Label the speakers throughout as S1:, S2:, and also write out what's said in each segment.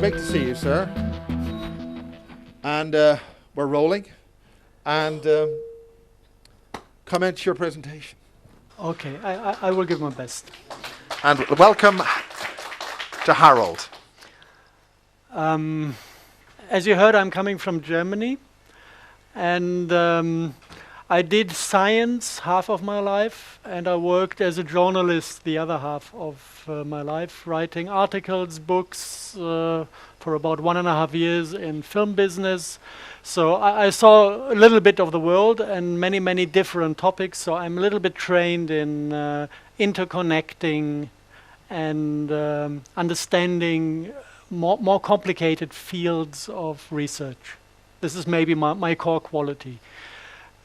S1: Great to see you, sir. And we're rolling. And comment your presentation.
S2: Okay, I will give my best.
S1: And welcome to Harald.
S2: As you heard, I'm coming from Germany. And I did science half of my life, and I worked as a journalist the other half of my life, writing articles, books for about 1.5 years in film business. So I saw a little bit of the world and many, many different topics. So I'm a little bit trained in interconnecting and understanding more complicated fields of research. This is maybe my core quality.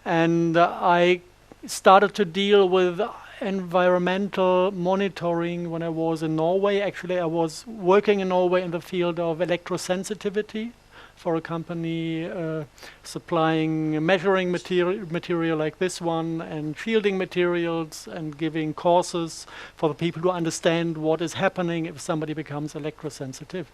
S2: And I started to deal with environmental monitoring when I was in Norway. Actually, I was working in Norway in the field of electrosensitivity for a company supplying measuring material like this one and shielding materials and giving courses for the people to understand what is happening if somebody becomes electrosensitive.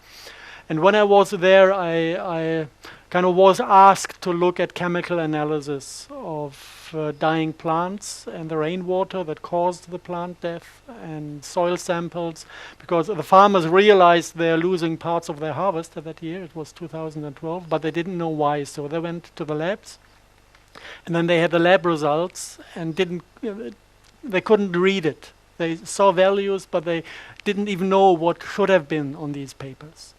S2: And when I was there, I kind of was asked to look at chemical analysis of dying plants and the rainwater that caused the plant death and soil samples, because the farmers realized they're losing parts of their harvest that year. It was 2012, but they didn't know why. So they went to the labs, and then they had the lab results and they couldn't read it. They saw values, but they didn't even know what should have been on these papers.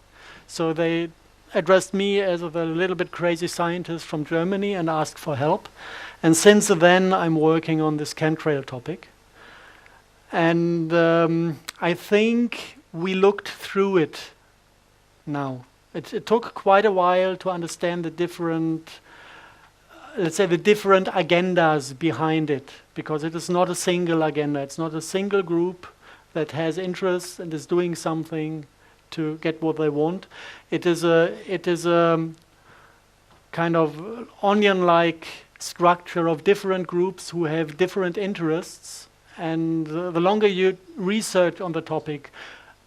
S2: So they addressed me as a little bit crazy scientist from Germany and asked for help. And since then, I'm working on this chemtrail topic. And I think we looked through it now. It took quite a while to understand the different, let's say, the different agendas behind it, because it is not a single agenda. It's not a single group that has interests and is doing something to get what they want. It is a kind of onion-like structure of different groups who have different interests, and the longer you research on the topic,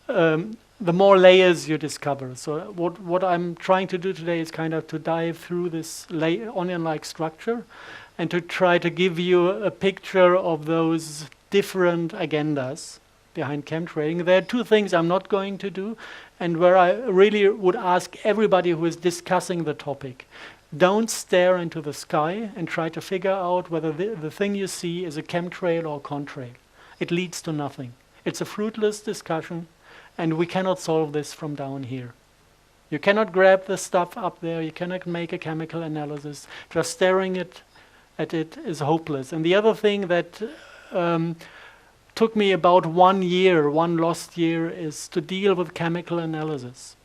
S2: the more layers you discover. So what I'm trying to do today is kind of to dive through this onion-like structure and to try to give you a picture of those different agendas behind chemtrailing. There are two things I'm not going to do, and where I really would ask everybody who is discussing the topic, don't stare into the sky and try to figure out whether the thing you see is a chemtrail or contrail. It leads to nothing. It's a fruitless discussion, and we cannot solve this from down here. You cannot grab the stuff up there, you cannot make a chemical analysis. Just staring at it is hopeless. And the other thing that took me about 1 year, one lost year, is to deal with chemical analysis.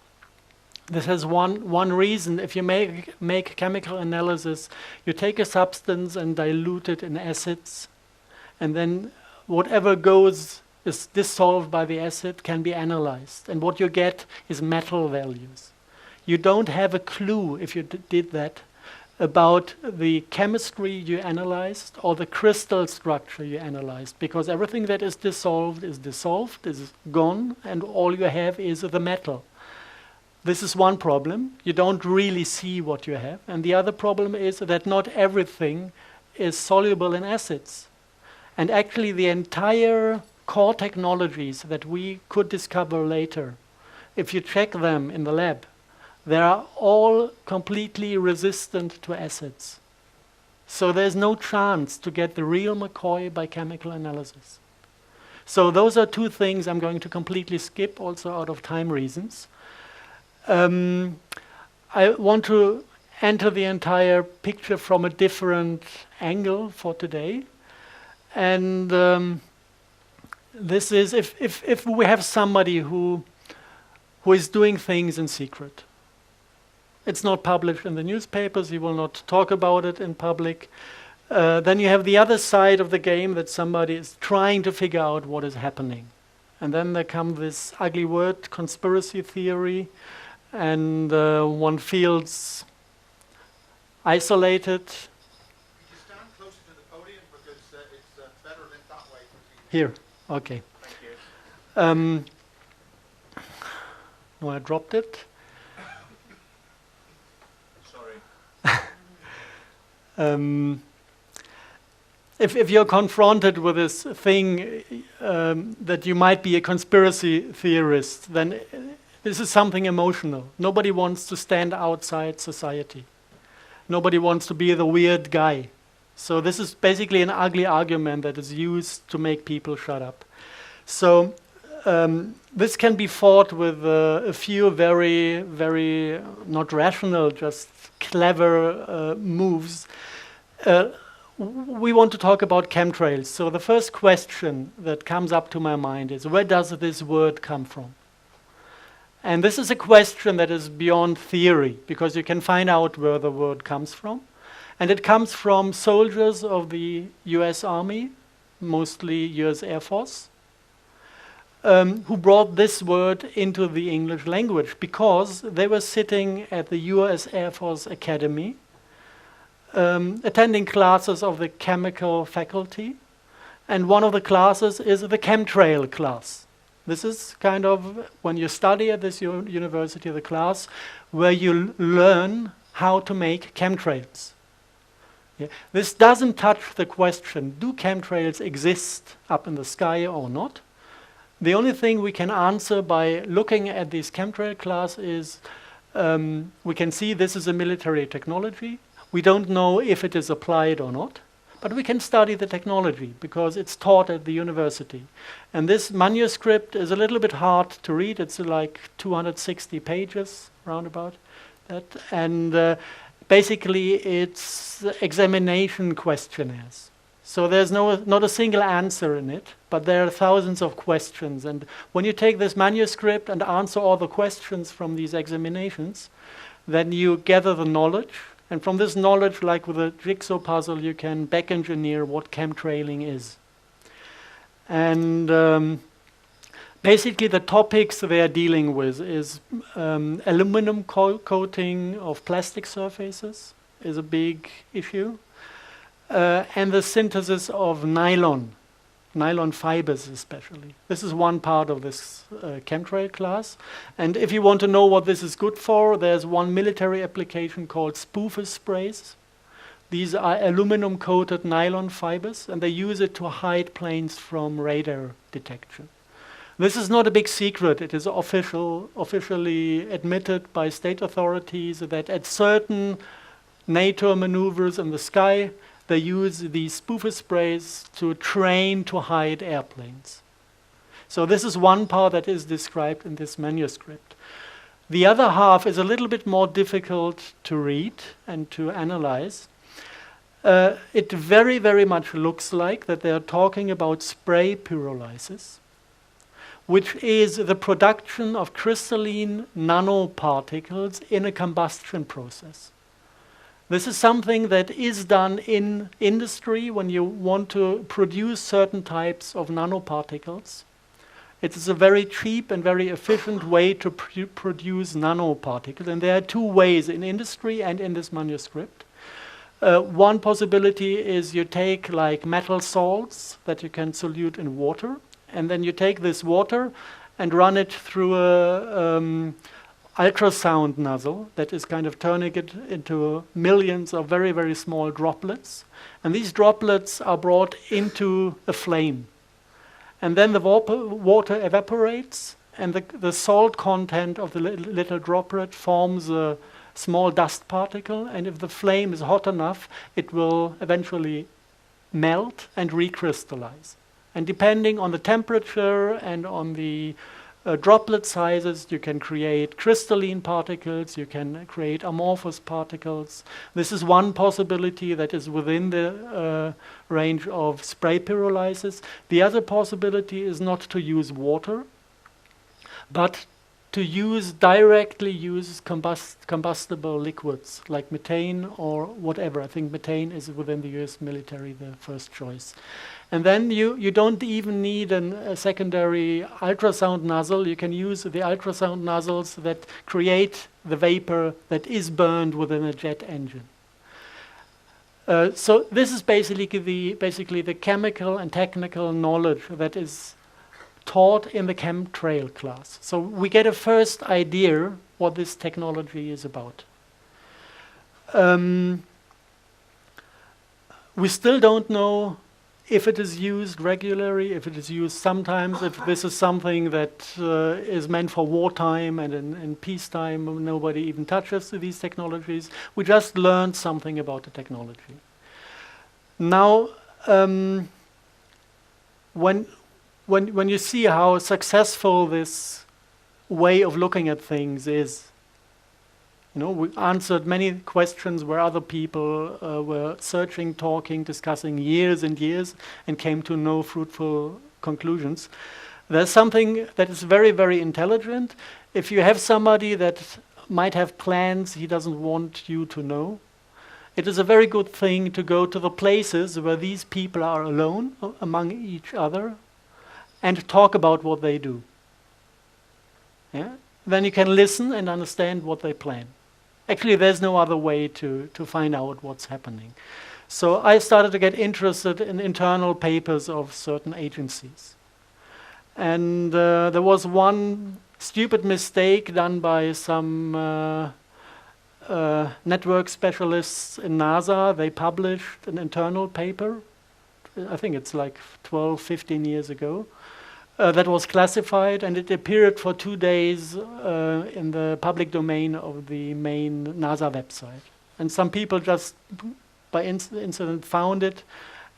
S2: This has one reason. If you make chemical analysis, you take a substance and dilute it in acids, and then whatever is dissolved by the acid can be analyzed, and what you get is metal values. You don't have a clue, if you did that, about the chemistry you analyzed or the crystal structure you analyzed, because everything that is dissolved, is gone, and all you have is the metal. This is one problem. You don't really see what you have. And the other problem is that not everything is soluble in acids. And actually the entire core technologies that we could discover later, if you check them in the lab, they are all completely resistant to acids. So there's no chance to get the real McCoy by chemical analysis. So those are two things I'm going to completely skip, also out of time reasons. I want to enter the entire picture from a different angle for today. And this is if we have somebody who is doing things in secret. It's not published in the newspapers, he will not talk about it in public. Then you have the other side of the game, that somebody is trying to figure out what is happening. And then there comes this ugly word, conspiracy theory, and one feels isolated.
S1: Could you stand closer to the podium, because it's better lit that way.
S2: Here, okay.
S1: Thank you.
S2: No, I dropped it. If you're confronted with this thing that you might be a conspiracy theorist, then this is something emotional. Nobody wants to stand outside society. Nobody wants to be the weird guy. So this is basically an ugly argument that is used to make people shut up. So this can be fought with a few very, very not rational, just clever moves. We want to talk about chemtrails. So the first question that comes up to my mind is, where does this word come from? And this is a question that is beyond theory, because you can find out where the word comes from. And it comes from soldiers of the US Army, mostly US Air Force, who brought this word into the English language because they were sitting at the US Air Force Academy, attending classes of the chemical faculty, and one of the classes is the chemtrail class. This is kind of, when you study at this university, the class where you learn how to make chemtrails. Yeah. This doesn't touch the question, do chemtrails exist up in the sky or not? The only thing we can answer by looking at this chemtrail class is we can see this is a military technology. We don't know if it is applied or not, but we can study the technology because it's taught at the university. And this manuscript is a little bit hard to read. It's like 260 pages, roundabout that. And basically it's examination questionnaires. So there's not a single answer in it, but there are thousands of questions. And when you take this manuscript and answer all the questions from these examinations, then you gather the knowledge. And from this knowledge, like with a jigsaw puzzle, you can back-engineer what chemtrailing is. And basically the topics they are dealing with is aluminum coating of plastic surfaces is a big issue. And the synthesis of nylon fibers especially. This is one part of this chemtrail class. And if you want to know what this is good for, there's one military application called spoofer sprays. These are aluminum-coated nylon fibers, and they use it to hide planes from radar detection. This is not a big secret. It is officially admitted by state authorities that at certain NATO maneuvers in the sky, they use these spoofer sprays to train to hide airplanes. So this is one part that is described in this manuscript. The other half is a little bit more difficult to read and to analyze. It very, very much looks like that they are talking about spray pyrolysis, which is the production of crystalline nanoparticles in a combustion process. This is something that is done in industry when you want to produce certain types of nanoparticles. It is a very cheap and very efficient way to produce nanoparticles. And there are two ways in industry and in this manuscript. One possibility is you take like metal salts that you can solute in water, and then you take this water and run it through a ultrasound nozzle that is kind of turning it into millions of very, very small droplets. And these droplets are brought into a flame. And then the water evaporates, and the salt content of the little droplet forms a small dust particle. And if the flame is hot enough, it will eventually melt and recrystallize. And depending on the temperature and on the droplet sizes, you can create crystalline particles, you can create amorphous particles. This is one possibility that is within the range of spray pyrolysis. The other possibility is not to use water, but to directly use combustible liquids like methane or whatever. I think methane is within the US military the first choice. And then you don't even need a secondary ultrasound nozzle. You can use the ultrasound nozzles that create the vapor that is burned within a jet engine. So this is basically the chemical and technical knowledge that is taught in the chemtrail class. So we get a first idea what this technology is about. We still don't know if it is used regularly, if it is used sometimes, if this is something that is meant for wartime and in peacetime nobody even touches these technologies. We just learned something about the technology. Now, when you see how successful this way of looking at things is, we answered many questions where other people were searching, talking, discussing years and years and came to no fruitful conclusions. There's something that is very, very intelligent. If you have somebody that might have plans he doesn't want you to know, it is a very good thing to go to the places where these people are alone among each other and talk about what they do. Yeah? Then you can listen and understand what they plan. Actually, there's no other way to find out what's happening. So I started to get interested in internal papers of certain agencies. And there was one stupid mistake done by some network specialists in NASA. They published an internal paper, I think it's like 12, 15 years ago, that was classified, and it appeared for 2 days in the public domain of the main NASA website. And some people just by incident found it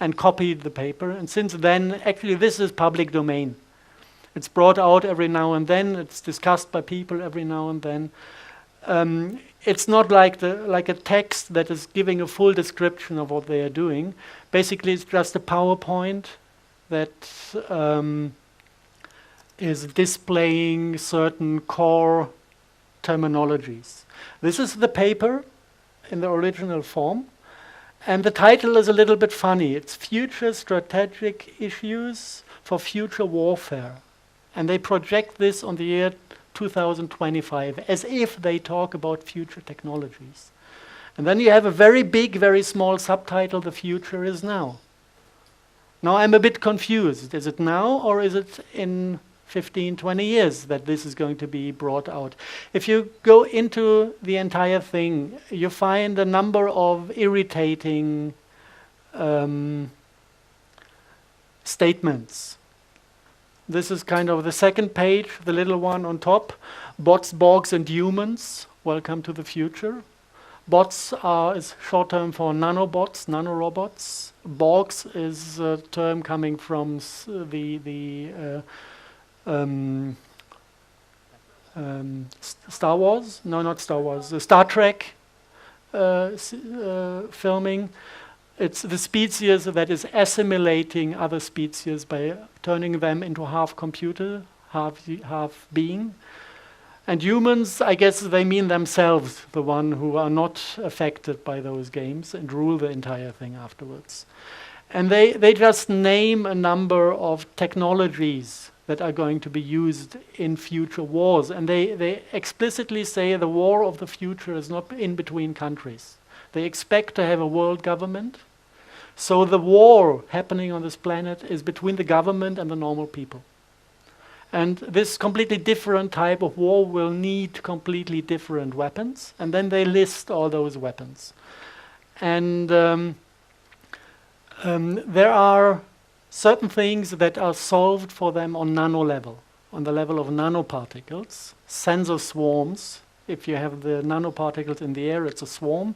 S2: and copied the paper. And since then, actually this is public domain. It's brought out every now and then. It's discussed by people every now and then. It's not like a text that is giving a full description of what they are doing. Basically, it's just a PowerPoint that is displaying certain core terminologies. This is the paper in the original form, and the title is a little bit funny. It's Future Strategic Issues for Future Warfare. And they project this on the year 2025 as if they talk about future technologies. And then you have a very big, very small subtitle, The Future is Now. Now I'm a bit confused. Is it now or is it in 15, 20 years that this is going to be brought out? If you go into the entire thing, you find a number of irritating statements. This is kind of the second page, the little one on top. Bots, Borgs, and humans. Welcome to the future. Bots is short term for nanobots, nanorobots. Borgs is a term coming from Star Wars? No, not Star Wars. Star Trek filming. It's the species that is assimilating other species by turning them into half computer, half being. And humans, I guess they mean themselves, the one who are not affected by those games and rule the entire thing afterwards. And they just name a number of technologies that are going to be used in future wars. And they explicitly say the war of the future is not in between countries. They expect to have a world government. So the war happening on this planet is between the government and the normal people. And this completely different type of war will need completely different weapons. And then they list all those weapons. And there are certain things that are solved for them on nano level, on the level of nanoparticles, sensor swarms. If you have the nanoparticles in the air, it's a swarm.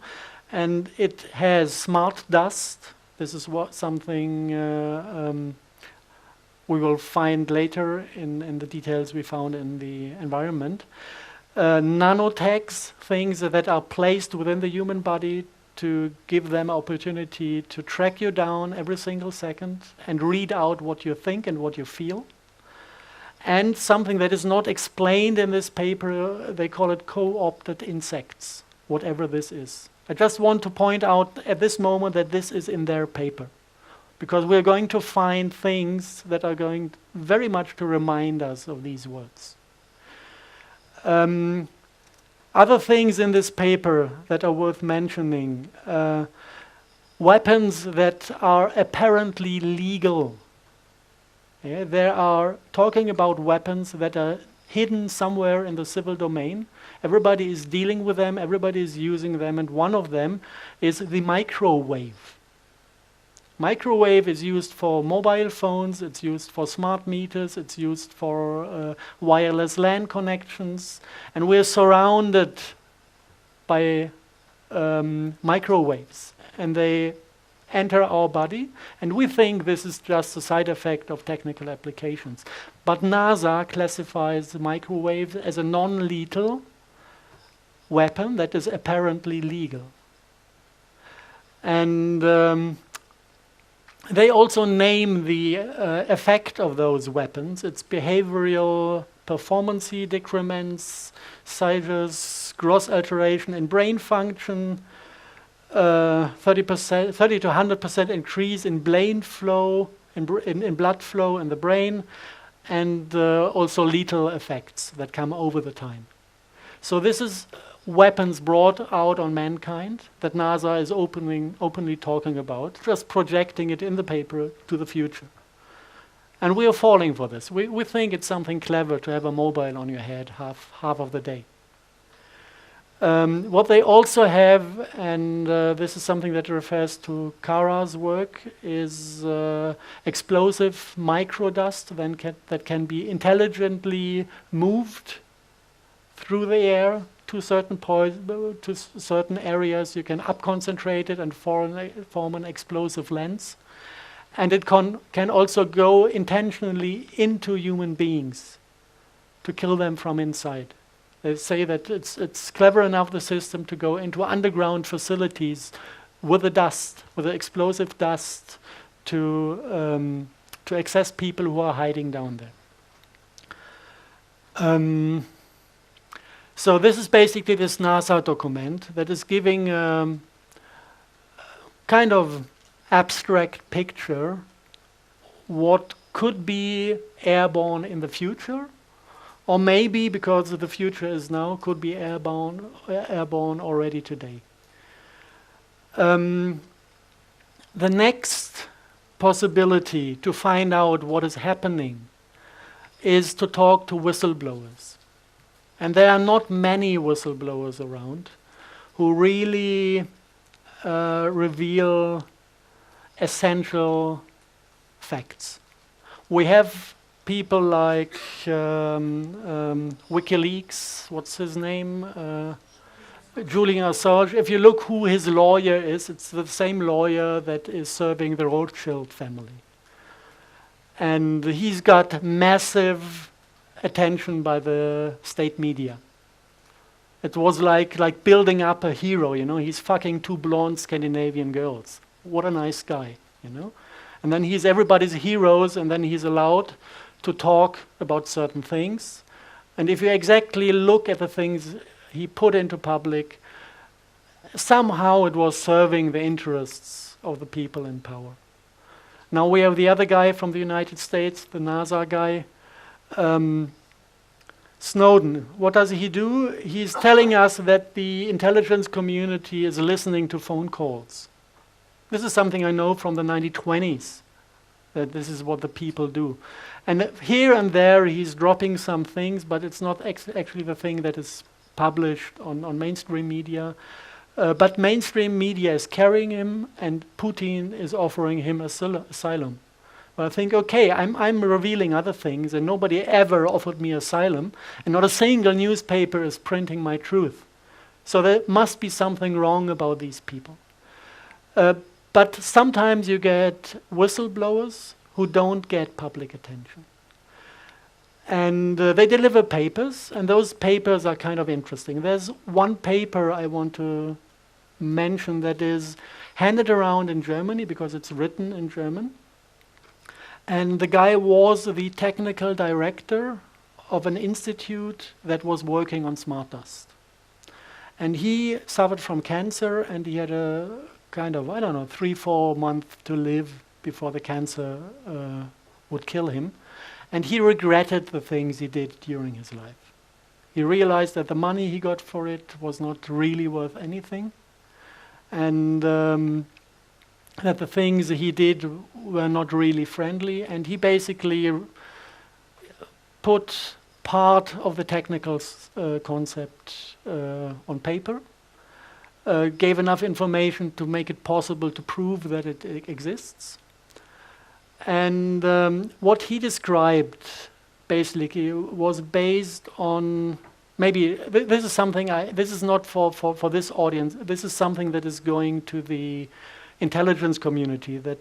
S2: And it has smart dust. This is something we will find later in the details we found in the environment. Nanotags, things that are placed within the human body to give them opportunity to track you down every single second and read out what you think and what you feel. And something that is not explained in this paper, they call it co-opted insects, whatever this is. I just want to point out at this moment that this is in their paper, because we're going to find things that are going very much to remind us of these words. Other things in this paper that are worth mentioning, weapons that are apparently legal. Yeah, they are talking about weapons that are hidden somewhere in the civil domain. Everybody is dealing with them, everybody is using them, and one of them is the microwave. Microwave is used for mobile phones, it's used for smart meters, it's used for wireless LAN connections, and we're surrounded by microwaves, and they enter our body, and we think this is just a side effect of technical applications. But NASA classifies the microwave as a non-lethal weapon that is apparently legal. And they also name the effect of those weapons. It's behavioral performance decrements, seizures, gross alteration in brain function, 30 to 100% increase in brain flow, in blood flow in the brain, and also lethal effects that come over the time. So this is weapons brought out on mankind that NASA is openly talking about, just projecting it in the paper to the future. And we are falling for this. We think it's something clever to have a mobile on your head half of the day. What they also have, and this is something that refers to Kara's work, is explosive microdust that can be intelligently moved through the air to certain to certain areas. You can up-concentrate it and form an explosive lens. And it can also go intentionally into human beings to kill them from inside. They say that it's clever enough, the system, to go into underground facilities with the dust, with the explosive dust, to access people who are hiding down there. So this is basically this NASA document that is giving kind of abstract picture what could be airborne in the future, or maybe, because the future is now, could be airborne already today. The next possibility to find out what is happening is to talk to whistleblowers. And there are not many whistleblowers around who really reveal essential facts. We have people like WikiLeaks, what's his name? Julian Assange. If you look who his lawyer is, it's the same lawyer that is serving the Rothschild family. And he's got massive attention by the state media. It was like building up a hero, you know. He's fucking 2 blonde Scandinavian girls. What a nice guy, you know. And then he's everybody's heroes, and then he's allowed to talk about certain things. And if you exactly look at the things he put into public, somehow it was serving the interests of the people in power. Now we have the other guy from the United States, the NASA guy, Snowden. What does he do? He's telling us that the intelligence community is listening to phone calls. This is something I know from the 1920s, that this is what the people do. And here and there he's dropping some things, but it's not actually the thing that is published on mainstream media. But mainstream media is carrying him, and Putin is offering him asylum. But I think, okay, I'm revealing other things, and nobody ever offered me asylum, and not a single newspaper is printing my truth. So there must be something wrong about these people. But sometimes you get whistleblowers who don't get public attention. And they deliver papers, and those papers are kind of interesting. There's one paper I want to mention that is handed around in Germany because it's written in German. And the guy was the technical director of an institute that was working on smart dust. And he suffered from cancer, and he had a kind of, 3-4 months to live before the cancer would kill him. And he regretted the things he did during his life. He realized that the money he got for it was not really worth anything, and that the things he did were not really friendly, and he basically put part of the technical concept on paper, gave enough information to make it possible to prove that it exists. And what he described basically was based on, maybe this is something this is not for this audience, this is something that is going to the intelligence community that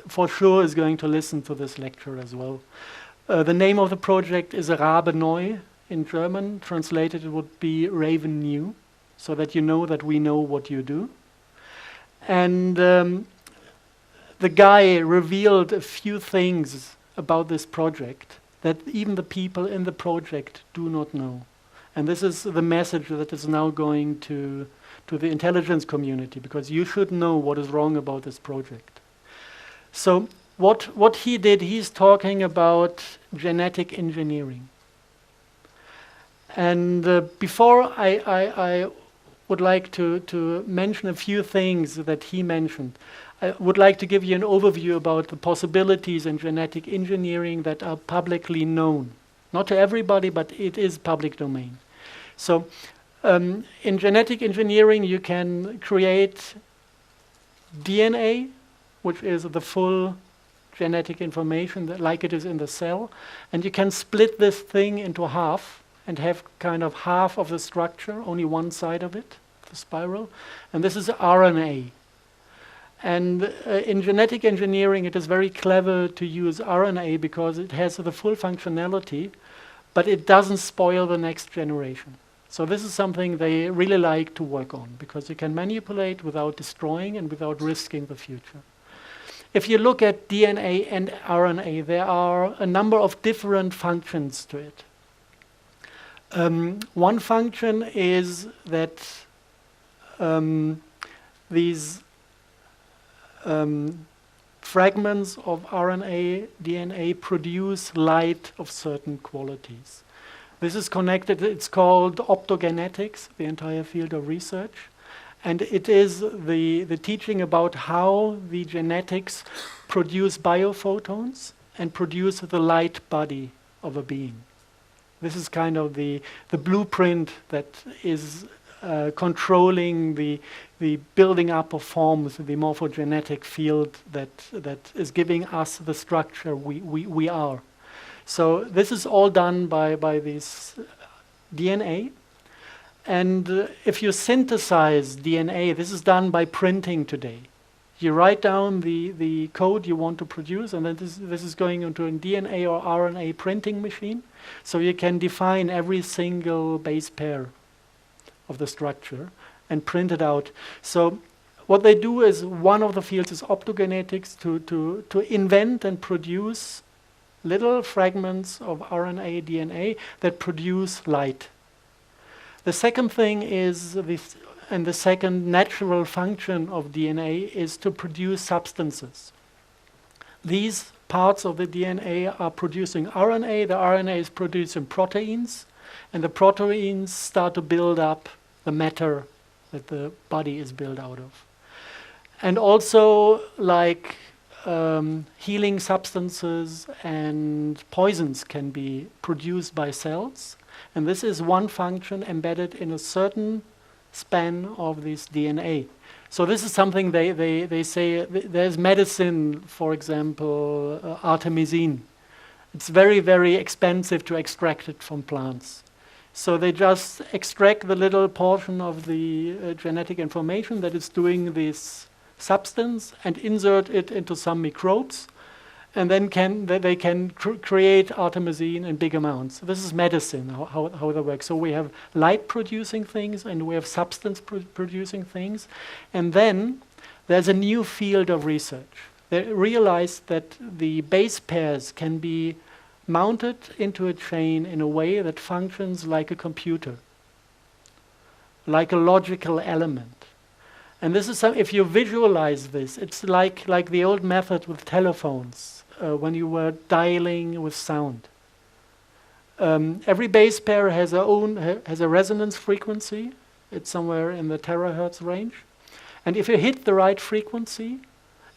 S2: for sure is going to listen to this lecture as well. The name of the project is Rabe Neu in German. Translated, it would be Raven New, so that you know that we know what you do. And the guy revealed a few things about this project that even the people in the project do not know. And this is the message that is now going to the intelligence community, because you should know what is wrong about this project. So what he did, he's talking about genetic engineering. And before I would like to mention a few things that he mentioned, I would like to give you an overview about the possibilities in genetic engineering that are publicly known. Not to everybody, but it is public domain. So in genetic engineering, you can create DNA, which is the full genetic information that, like it is in the cell, and you can split this thing into half and have kind of half of the structure, only one side of it, the spiral, and this is RNA. And in genetic engineering, it is very clever to use RNA because it has the full functionality, but it doesn't spoil the next generation. So this is something they really like to work on, because you can manipulate without destroying and without risking the future. If you look at DNA and RNA, there are a number of different functions to it. One function is that these fragments of RNA, DNA produce light of certain qualities. This is connected, it's called optogenetics, the entire field of research. And it is the teaching about how the genetics produce biophotons and produce the light body of a being. This is kind of the blueprint that is controlling the building up of forms, the morphogenetic field that is giving us the structure we are. So this is all done by this DNA. And if you synthesize DNA, this is done by printing today. You write down the code you want to produce, and then this is going into a DNA or RNA printing machine. So you can define every single base pair of the structure and print it out. So what they do is, one of the fields is optogenetics, to invent and produce little fragments of RNA, DNA that produce light. The second thing is, and the second natural function of DNA is to produce substances. These parts of the DNA are producing RNA, the RNA is producing proteins, and the proteins start to build up the matter that the body is built out of. And also, like healing substances and poisons can be produced by cells. And this is one function embedded in a certain span of this DNA. So this is something they say, there's medicine, for example, artemisinin. It's very, very expensive to extract it from plants. So they just extract the little portion of the genetic information that is doing this substance and insert it into some microbes, and then they can create artemisinin in big amounts. This is medicine, how that works. So we have light-producing things and we have substance-producing things. And then there's a new field of research. They realized that the base pairs can be mounted into a chain in a way that functions like a computer, like a logical element. And this is if you visualize this, it's like the old method with telephones, when you were dialing with sound. Every base pair has a resonance frequency. It's somewhere in the terahertz range. And if you hit the right frequency,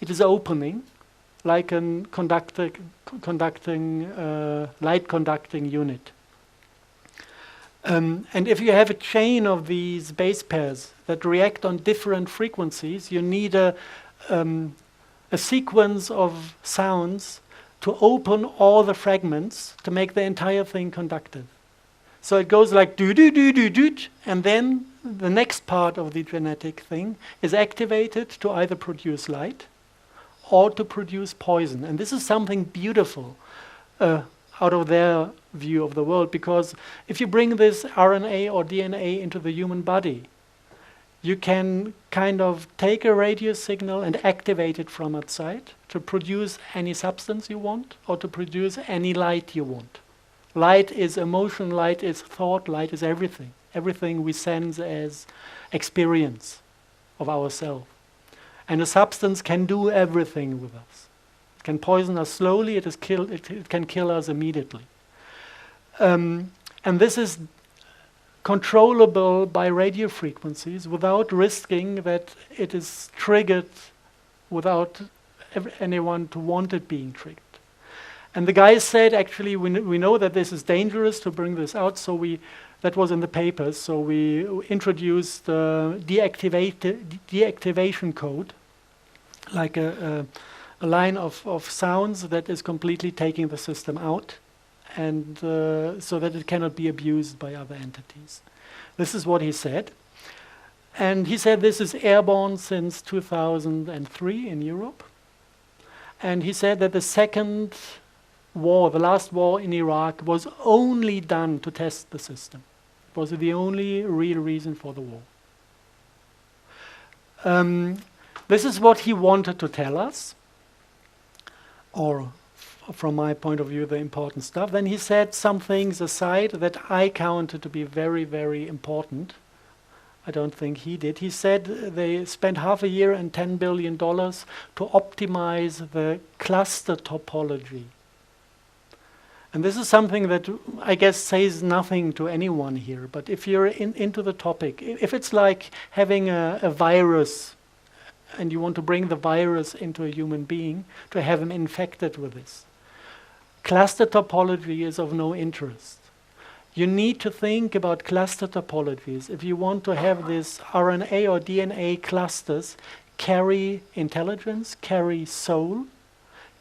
S2: it is opening, like a light conducting unit. And if you have a chain of these base pairs that react on different frequencies, you need a sequence of sounds to open all the fragments to make the entire thing conductive. So it goes like do do do do do, and then the next part of the genetic thing is activated to either produce light or to produce poison. And this is something beautiful out of their view of the world, because if you bring this RNA or DNA into the human body, you can kind of take a radio signal and activate it from outside to produce any substance you want or to produce any light you want. Light is emotion, light is thought, light is everything. Everything we sense as experience of ourselves. And a substance can do everything with us. It can poison us slowly, it can kill us immediately. And this is controllable by radio frequencies without risking that it is triggered without anyone to want it being triggered. And the guy said, actually, we know that this is dangerous to bring this out, so that was in the papers, so we introduced deactivation code, like a line of sounds that is completely taking the system out, and so that it cannot be abused by other entities. This is what he said. And he said this is airborne since 2003 in Europe. And he said that the second war, the last war in Iraq, was only done to test the system. It was the only real reason for the war. This is what he wanted to tell us, or from my point of view, the important stuff. Then he said some things aside that I counted to be very, very important. I don't think he did. He said they spent half a year and $10 billion to optimize the cluster topology. And this is something that I guess says nothing to anyone here, but if you're into the topic, if it's like having a virus and you want to bring the virus into a human being to have him infected with this, cluster topology is of no interest. You need to think about cluster topologies if you want to have this RNA or DNA clusters carry intelligence, carry soul,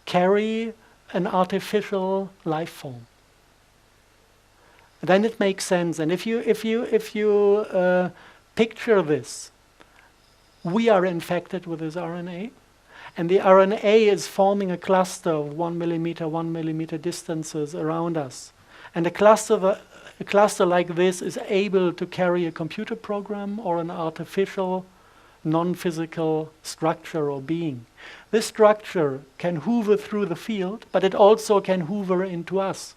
S2: carry an artificial life form. Then it makes sense. And if you picture this, we are infected with this RNA, and the RNA is forming a cluster of 1 millimeter distances around us. And a cluster like this is able to carry a computer program or an artificial, non-physical structure or being. This structure can hoover through the field, but it also can hoover into us.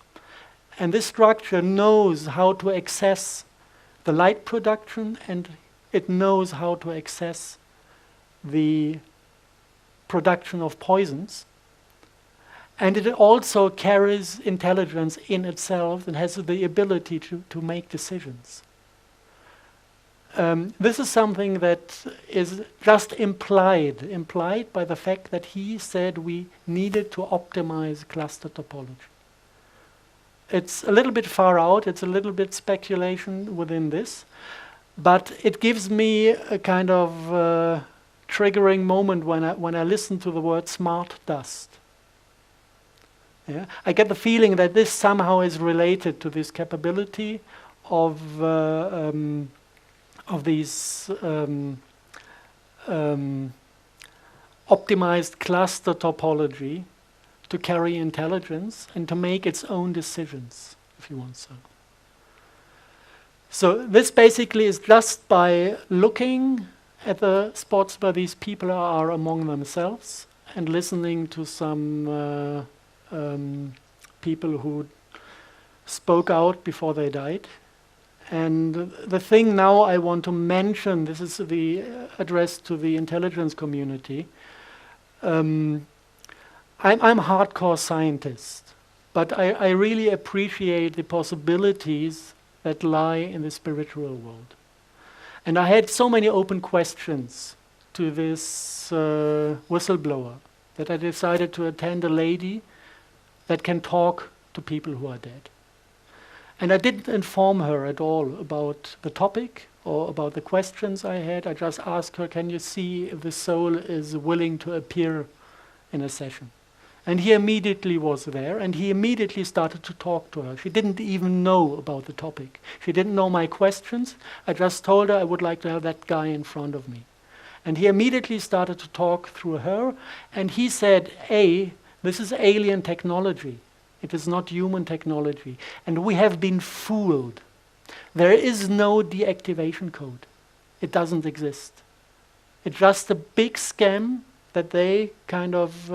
S2: And this structure knows how to access the light production, and it knows how to access the production of poisons. And it also carries intelligence in itself and has the ability to make decisions. This is something that is just implied by the fact that he said we needed to optimize cluster topology. It's a little bit far out, it's a little bit speculation within this, but it gives me a kind of triggering moment when I listen to the word smart dust. Yeah? I get the feeling that this somehow is related to this capability of these optimized cluster topology to carry intelligence and to make its own decisions, if you want so. So this basically is just by looking at the spots where these people are among themselves and listening to some people who spoke out before they died. And the thing now I want to mention, this is the address to the intelligence community. I'm hardcore scientist, but I really appreciate the possibilities that lie in the spiritual world. And I had so many open questions to this whistleblower that I decided to attend a lady that can talk to people who are dead. And I didn't inform her at all about the topic or about the questions I had. I just asked her, can you see if the soul is willing to appear in a session? And he immediately was there, and he immediately started to talk to her. She didn't even know about the topic. She didn't know my questions. I just told her I would like to have that guy in front of me. And he immediately started to talk through her, and he said, this is alien technology. It is not human technology. And we have been fooled. There is no deactivation code. It doesn't exist. It's just a big scam that they kind of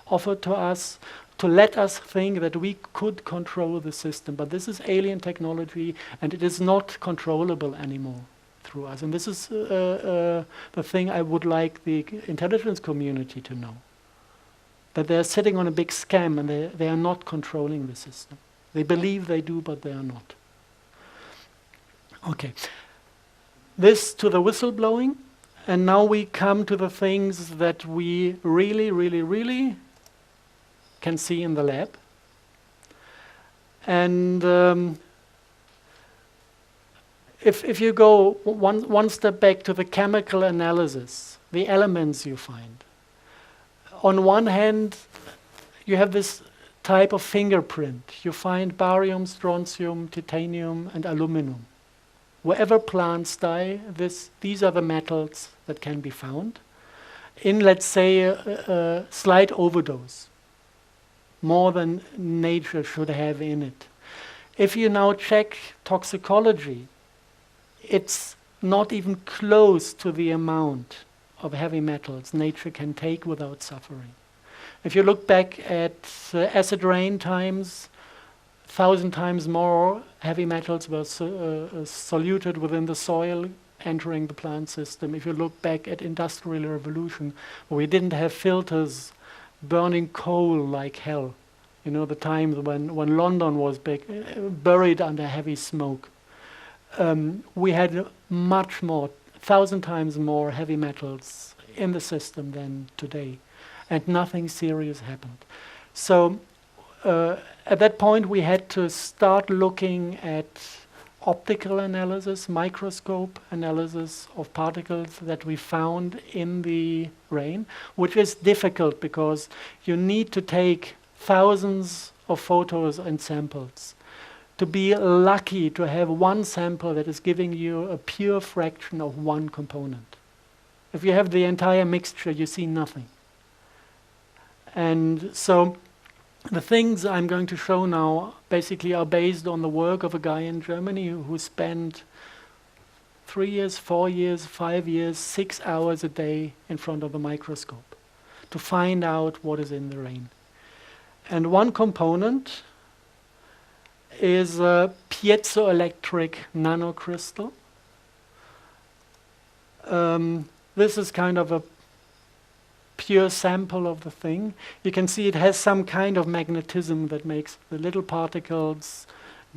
S2: offered to us to let us think that we could control the system. But this is alien technology, and it is not controllable anymore through us. And this is the thing I would like the intelligence community to know. That they're sitting on a big scam, and they are not controlling the system. They believe they do, but they are not. Okay. This to the whistleblowing. And now we come to the things that we really, really, really can see in the lab. And if you go one step back to the chemical analysis, the elements you find. On one hand, you have this type of fingerprint. You find barium, strontium, titanium, and aluminum. Wherever plants die, these are the metals that can be found in, let's say, a slight overdose, more than nature should have in it. If you now check toxicology, it's not even close to the amount of heavy metals nature can take without suffering. If you look back at acid rain times, 1,000 times more heavy metals were soluted within the soil, entering the plant system. If you look back at industrial revolution, where we didn't have filters burning coal like hell, you know, the times when London was buried under heavy smoke, we had much more, 1,000 times more heavy metals in the system than today, and nothing serious happened. So at that point, we had to start looking at optical analysis, microscope analysis of particles that we found in the rain, which is difficult because you need to take thousands of photos and samples to be lucky to have one sample that is giving you a pure fraction of one component. If you have the entire mixture, you see nothing. And so the things I'm going to show now basically are based on the work of a guy in Germany who spent 3 years, 4 years, 5 years, 6 hours a day in front of a microscope to find out what is in the rain. And one component is a piezoelectric nanocrystal. This is kind of a pure sample of the thing. You can see it has some kind of magnetism that makes the little particles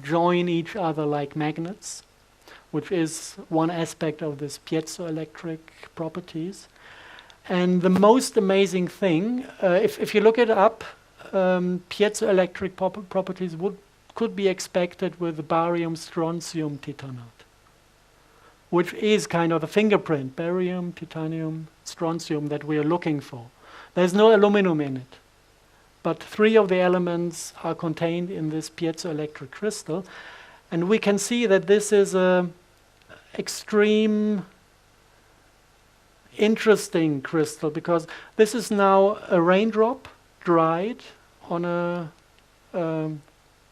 S2: join each other like magnets, which is one aspect of this piezoelectric properties. And the most amazing thing, if you look it up, piezoelectric properties could be expected with barium, strontium, titanate, which is kind of the fingerprint, barium, titanium, strontium that we are looking for. There's no aluminum in it, but 3 of the elements are contained in this piezoelectric crystal, and we can see that this is a extreme interesting crystal because this is now a raindrop dried on a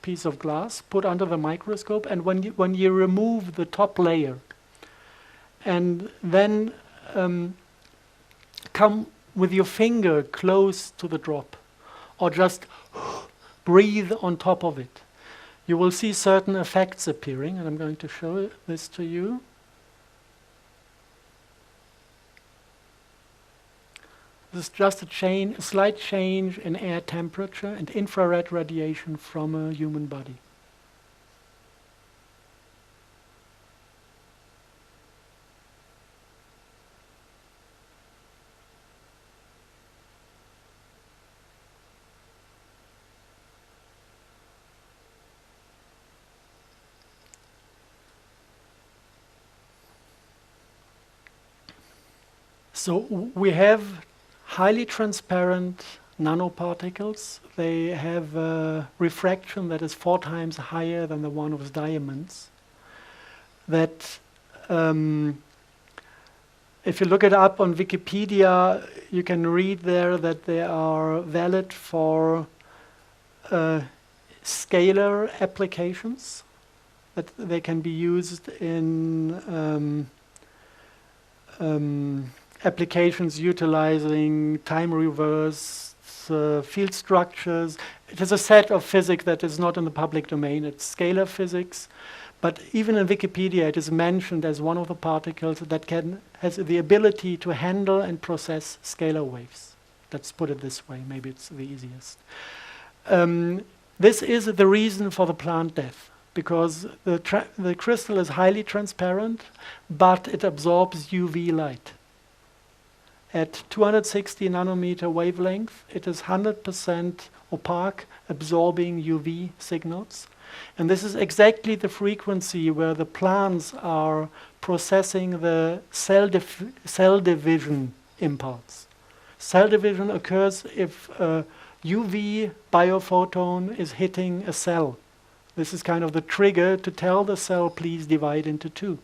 S2: piece of glass, put under the microscope, and when you remove the top layer and then come with your finger close to the drop or just breathe on top of it, you will see certain effects appearing, and I'm going to show this to you. This is just a slight change in air temperature and infrared radiation from a human body. We have highly transparent nanoparticles. They have a refraction that is 4 times higher than the one of diamonds. That if you look it up on Wikipedia, you can read there that they are valid for scalar applications, that they can be used in applications utilizing time reverse field structures. It is a set of physics that is not in the public domain. It's scalar physics. But even in Wikipedia, it is mentioned as one of the particles that has the ability to handle and process scalar waves. Let's put it this way. Maybe it's the easiest. This is the reason for the plant death, because the crystal is highly transparent, but it absorbs UV light. At 260 nanometer wavelength, it is 100% opaque, absorbing UV signals. And this is exactly the frequency where the plants are processing the cell division impulse. Cell division occurs if a UV biophoton is hitting a cell. This is kind of the trigger to tell the cell, please divide into 2.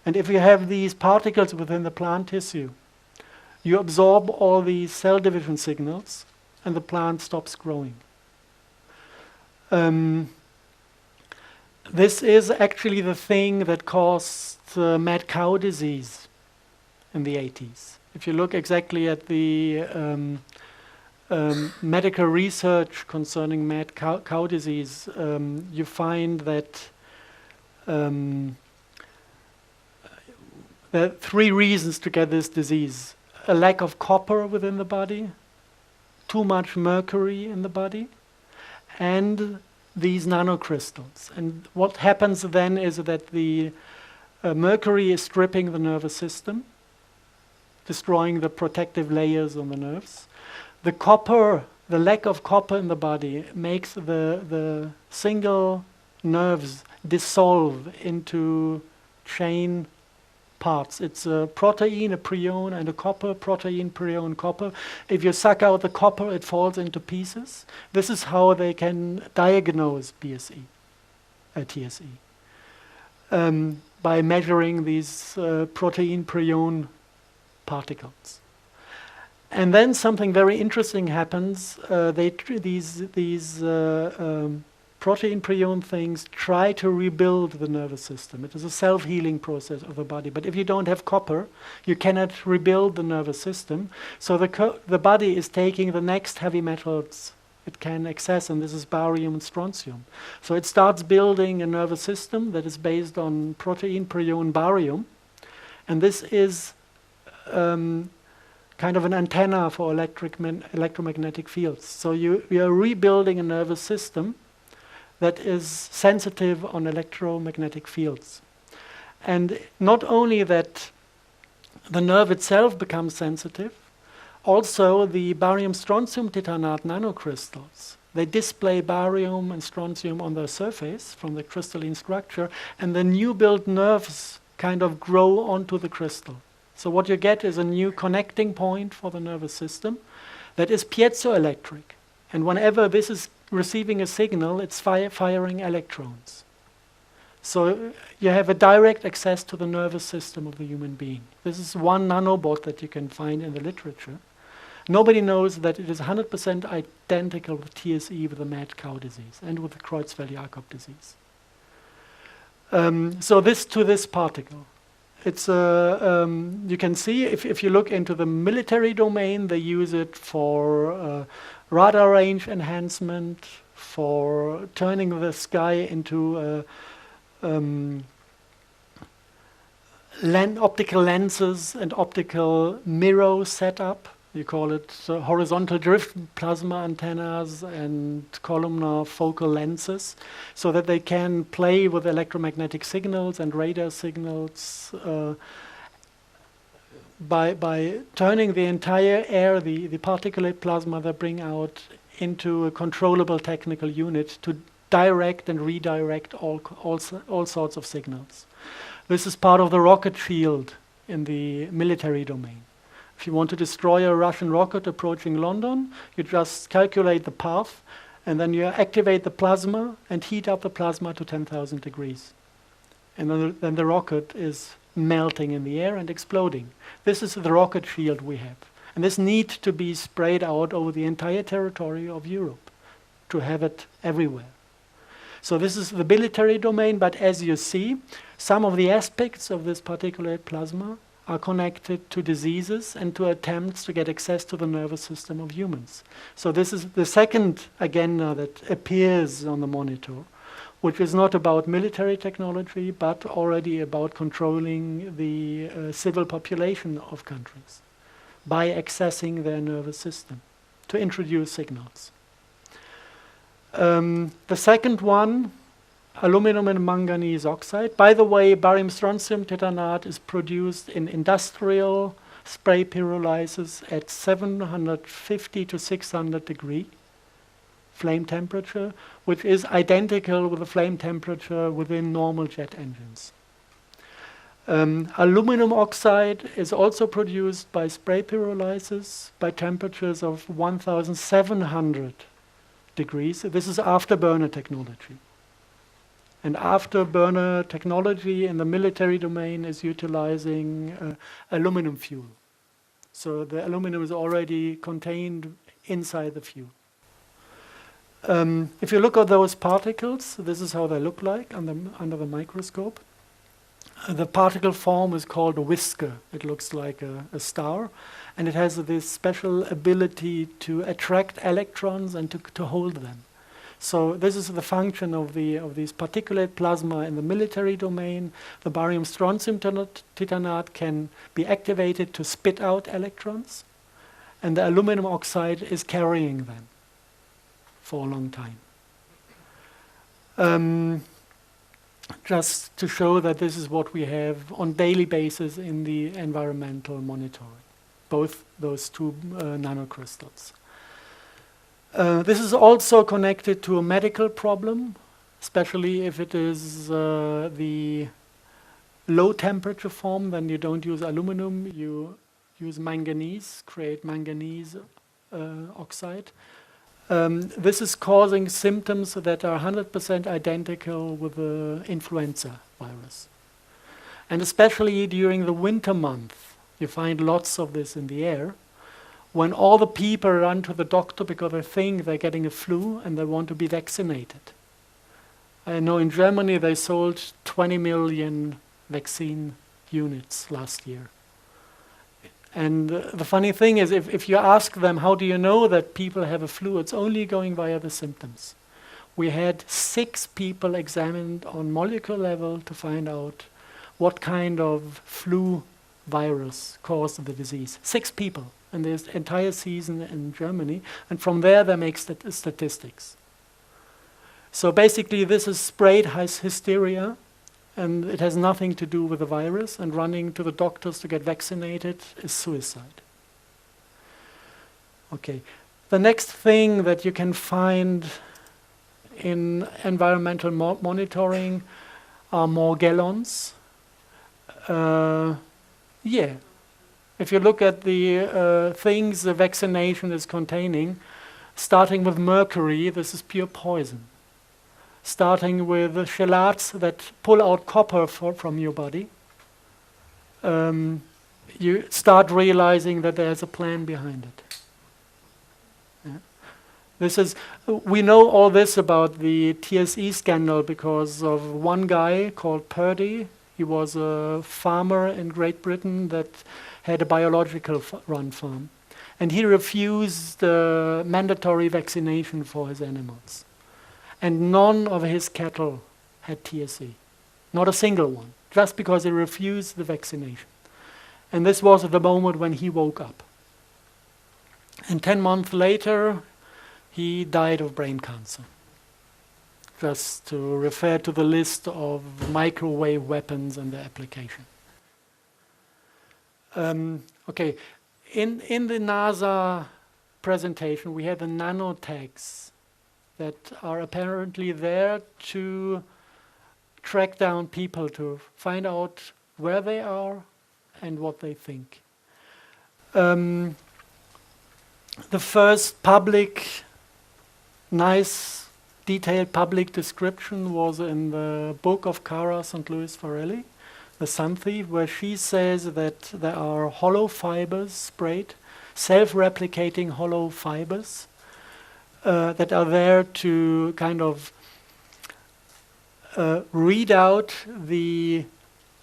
S2: And if you have these particles within the plant tissue, you absorb all these cell division signals and the plant stops growing. This is actually the thing that caused mad cow disease in the 80s. If you look exactly at the medical research concerning mad cow disease, you find that there are 3 reasons to get this disease. A lack of copper within the body, too much mercury in the body, and these nanocrystals. And what happens then is that the mercury is stripping the nervous system, destroying the protective layers on the nerves. The copper, the lack of copper in the body makes the single nerves dissolve into chain parts. It's a protein, a prion, and a copper, protein, prion, copper. If you suck out the copper, it falls into pieces. This is how they can diagnose TSE, by measuring these protein, prion particles. And then something very interesting happens. These protein prion things try to rebuild the nervous system. It is a self-healing process of the body. But if you don't have copper, you cannot rebuild the nervous system. So the body is taking the next heavy metals it can access, and this is barium and strontium. So it starts building a nervous system that is based on protein prion barium. And this is kind of an antenna for electromagnetic fields. So we are rebuilding a nervous system that is sensitive on electromagnetic fields. And not only that the nerve itself becomes sensitive, also the barium-strontium titanate nanocrystals, they display barium and strontium on their surface from the crystalline structure, and the new built nerves kind of grow onto the crystal. So what you get is a new connecting point for the nervous system that is piezoelectric. And whenever this is receiving a signal, it's firing electrons. So you have a direct access to the nervous system of the human being. This is one nanobot that you can find in the literature. Nobody knows that it is 100% identical with TSE, with the mad cow disease, and with the Creutzfeldt-Jakob disease. So this particle. It's you can see if you look into the military domain, they use it for radar range enhancement, for turning the sky into optical lenses and optical mirror setup. You call it horizontal drift plasma antennas and columnar focal lenses, so that they can play with electromagnetic signals and radar signals by turning the entire air, the particulate plasma they bring out, into a controllable technical unit to direct and redirect all sorts of signals. This is part of the rocket shield in the military domain. If you want to destroy a Russian rocket approaching London, you just calculate the path, and then you activate the plasma and heat up the plasma to 10,000 degrees. And then the rocket is melting in the air and exploding. This is the rocket shield we have. And this needs to be sprayed out over the entire territory of Europe to have it everywhere. So this is the military domain, but as you see, some of the aspects of this particulate plasma are connected to diseases and to attempts to get access to the nervous system of humans. So this is the second agenda that appears on the monitor, which is not about military technology, but already about controlling the civil population of countries by accessing their nervous system to introduce signals. The second one, aluminum and manganese oxide. By the way, barium strontium titanate is produced in industrial spray pyrolysis at 750 to 600 degree flame temperature, which is identical with the flame temperature within normal jet engines. Aluminum oxide is also produced by spray pyrolysis by temperatures of 1,700 degrees. This is afterburner technology. And afterburner technology in the military domain is utilizing aluminum fuel. So the aluminum is already contained inside the fuel. If you look at those particles, this is how they look like under the microscope. The particle form is called a whisker. It looks like a star, and it has this special ability to attract electrons and to hold them. So this is the function of these particulate plasma in the military domain. The barium strontium titanate can be activated to spit out electrons, and the aluminum oxide is carrying them for a long time. Just to show that this is what we have on daily basis in the environmental monitoring, both those two nanocrystals. This is also connected to a medical problem, especially if it is the low temperature form. Then you don't use aluminum, you use manganese, create manganese oxide. This is causing symptoms that are 100% identical with the influenza virus. And especially during the winter month, you find lots of this in the air, when all the people run to the doctor because they think they're getting a flu and they want to be vaccinated. I know in Germany they sold 20 million vaccine units last year. And the funny thing is, if you ask them, how do you know that people have a flu, it's only going via the symptoms. We had 6 people examined on molecular level to find out what kind of flu virus caused the disease. 6 people in this entire season in Germany, and from there they make statistics. So basically this is sprayed hysteria, and it has nothing to do with the virus, and running to the doctors to get vaccinated is suicide. Okay, the next thing that you can find in environmental monitoring are Morgellons. If you look at the things the vaccination is containing, starting with mercury, this is pure poison. Starting with chelates that pull out copper from your body, you start realizing that there's a plan behind it. Yeah. We know all this about the TSE scandal because of one guy called Purdy. He was a farmer in Great Britain that had a biological run farm. And he refused mandatory vaccination for his animals. And none of his cattle had TSE. Not a single one. Just because he refused the vaccination. And this was at the moment when he woke up. And 10 months later, he died of brain cancer. Just to refer to the list of microwave weapons and their application. Okay, in the NASA presentation, we had the nanotags that are apparently there to track down people, to find out where they are and what they think. The first public, nice, detailed public description was in the book of Cara St. Louis Farrelly, The Sun Thief, where she says that there are hollow fibers sprayed, self-replicating hollow fibers that are there to kind of read out the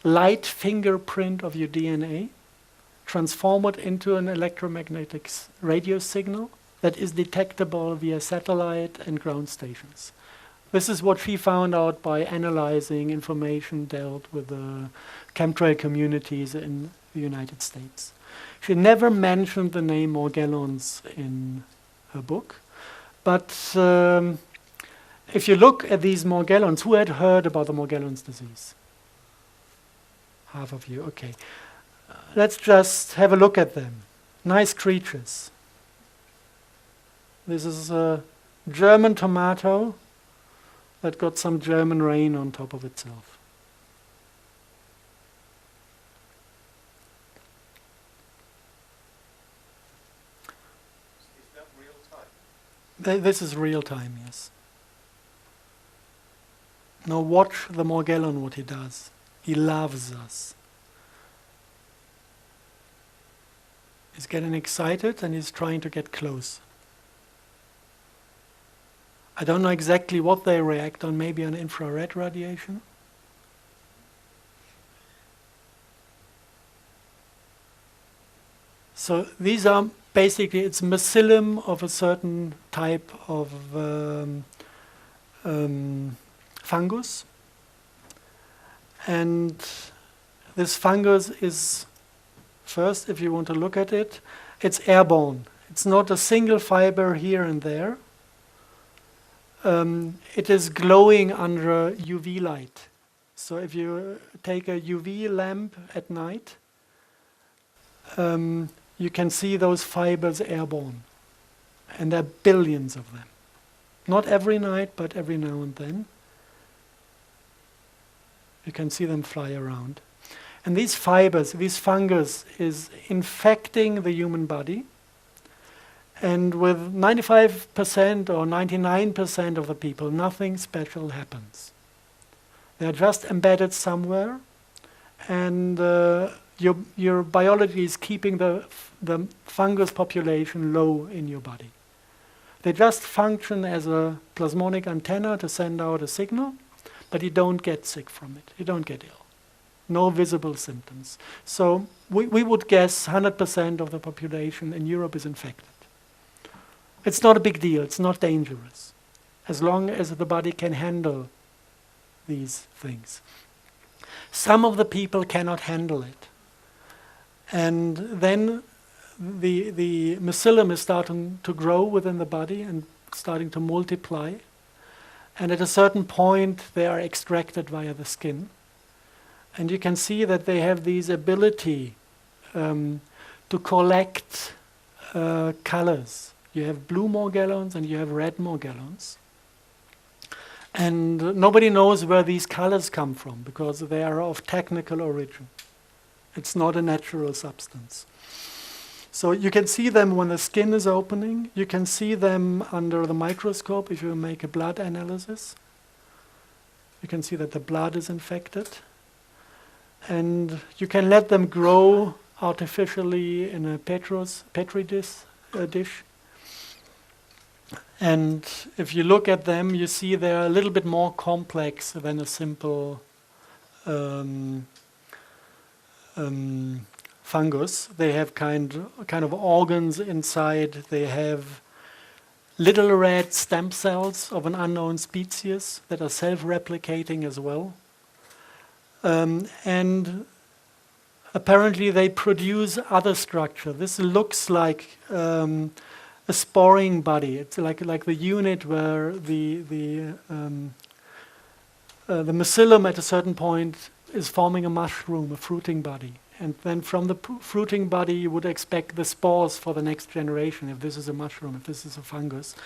S2: light fingerprint of your DNA, transform it into an electromagnetic radio signal that is detectable via satellite and ground stations. This is what she found out by analyzing information dealt with the chemtrail communities in the United States. She never mentioned the name Morgellons in her book, but if you look at these Morgellons, who had heard about the Morgellons disease? Half of you, okay. Let's just have a look at them. Nice creatures. This is a German tomato that got some German rain on top of itself.
S1: Is that real time?
S2: This is real time, yes. Now watch the Morgellon, what he does. He loves us. He's getting excited and he's trying to get close. I don't know exactly what they react on, maybe on infrared radiation. So these are basically, it's mycelium of a certain type of fungus. And this fungus is, first, if you want to look at it, it's airborne. It's not a single fiber here and there. It is glowing under UV light. So if you take a UV lamp at night, you can see those fibers airborne. And there are billions of them. Not every night, but every now and then. You can see them fly around. And these fibers, this fungus is infecting the human body. And with 95% or 99% of the people, nothing special happens. They're just embedded somewhere, and your biology is keeping the fungus population low in your body. They just function as a plasmonic antenna to send out a signal, but you don't get sick from it. You don't get ill. No visible symptoms. So we would guess 100% of the population in Europe is infected. It's not a big deal. It's not dangerous, as long as the body can handle these things. Some of the people cannot handle it. And then the mycelium is starting to grow within the body and starting to multiply. And at a certain point, they are extracted via the skin. And you can see that they have this ability to collect colors. You have blue Morgellons and you have red Morgellons. And nobody knows where these colors come from because they are of technical origin. It's not a natural substance. So you can see them when the skin is opening. You can see them under the microscope if you make a blood analysis. You can see that the blood is infected. And you can let them grow artificially in a petri dish. And if you look at them, you see they're a little bit more complex than a simple fungus. They have kind of organs inside. They have little red stem cells of an unknown species that are self-replicating as well. And apparently they produce other structure. This looks like a sporing body. It's like the unit where the mycelium at a certain point is forming a mushroom, a fruiting body. And then from the fruiting body you would expect the spores for the next generation, if this is a mushroom, if this is a fungus.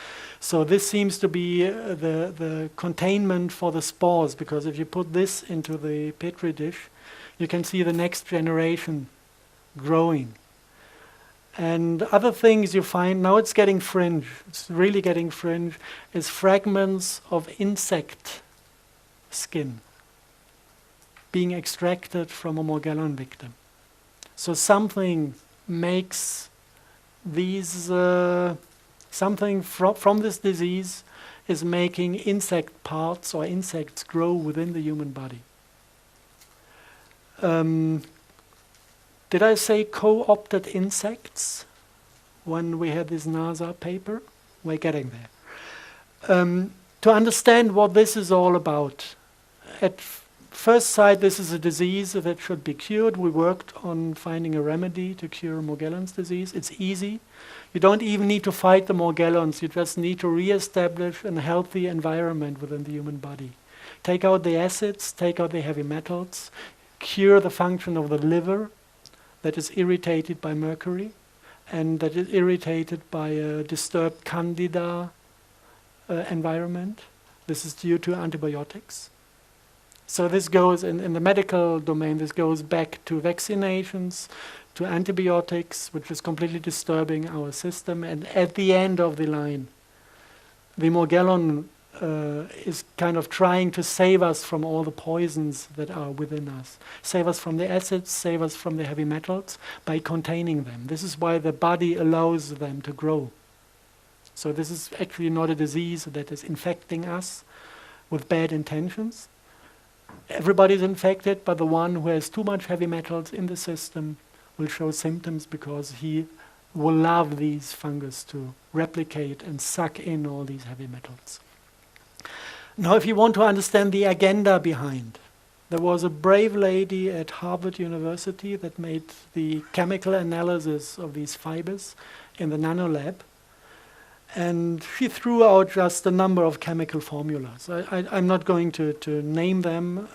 S2: So this seems to be the containment for the spores, because if you put this into the petri dish, you can see the next generation growing. And other things you find, now it's getting fringe, it's really getting fringe, is fragments of insect skin being extracted from a Morgellon victim. So something makes these, something from this disease is making insect parts or insects grow within the human body. Did I say co-opted insects when we had this NASA paper? We're getting there. To understand what this is all about, at first sight this is a disease that should be cured. We worked on finding a remedy to cure Morgellons disease. It's easy. You don't even need to fight the Morgellons. You just need to re-establish a healthy environment within the human body. Take out the acids, take out the heavy metals, cure the function of the liver that is irritated by mercury and that is irritated by a disturbed candida environment. This is due to antibiotics. So this goes, in the medical domain, this goes back to vaccinations, to antibiotics, which is completely disturbing our system. And at the end of the line, the Morgellon is kind of trying to save us from all the poisons that are within us. Save us from the acids, save us from the heavy metals by containing them. This is why the body allows them to grow. So this is actually not a disease that is infecting us with bad intentions. Everybody's infected, but the one who has too much heavy metals in the system will show symptoms because he will love these fungus to replicate and suck in all these heavy metals. Now, if you want to understand the agenda behind, there was a brave lady at Harvard University that made the chemical analysis of these fibers in the nanolab. And she threw out just a number of chemical formulas. I'm not going to name them.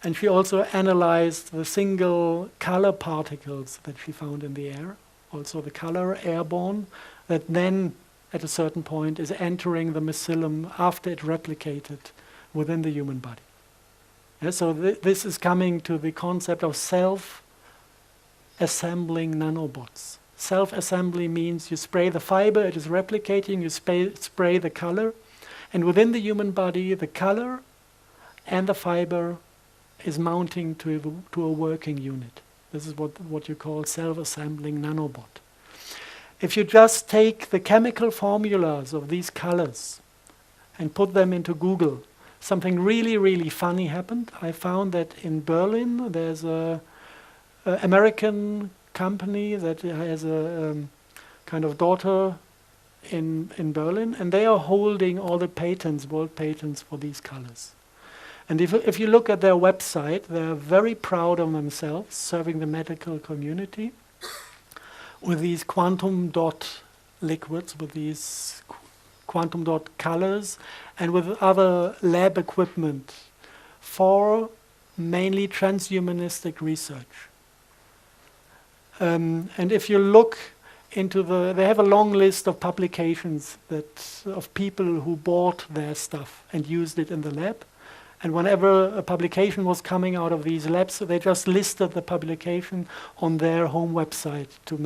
S2: And she also analyzed the single color particles that she found in the air, also the color airborne, that then at a certain point is entering the mycelium after it replicated within the human body. Yeah, so this is coming to the concept of self-assembling nanobots. Self-assembly means you spray the fiber, it is replicating, you spray the color, and within the human body, the color and the fiber is mounting to a working unit. This is what you call self-assembling nanobot. If you just take the chemical formulas of these colors and put them into Google, something really, really funny happened. I found that in Berlin, there's a American company that has a kind of daughter in Berlin, and they are holding all the patents, world patents for these colors. And if you look at their website, they're very proud of themselves, serving the medical community with these quantum dot liquids, with these quantum dot colors, and with other lab equipment for mainly transhumanistic research. And if you look into they have a long list of publications of people who bought their stuff and used it in the lab. And whenever a publication was coming out of these labs, they just listed the publication on their home website to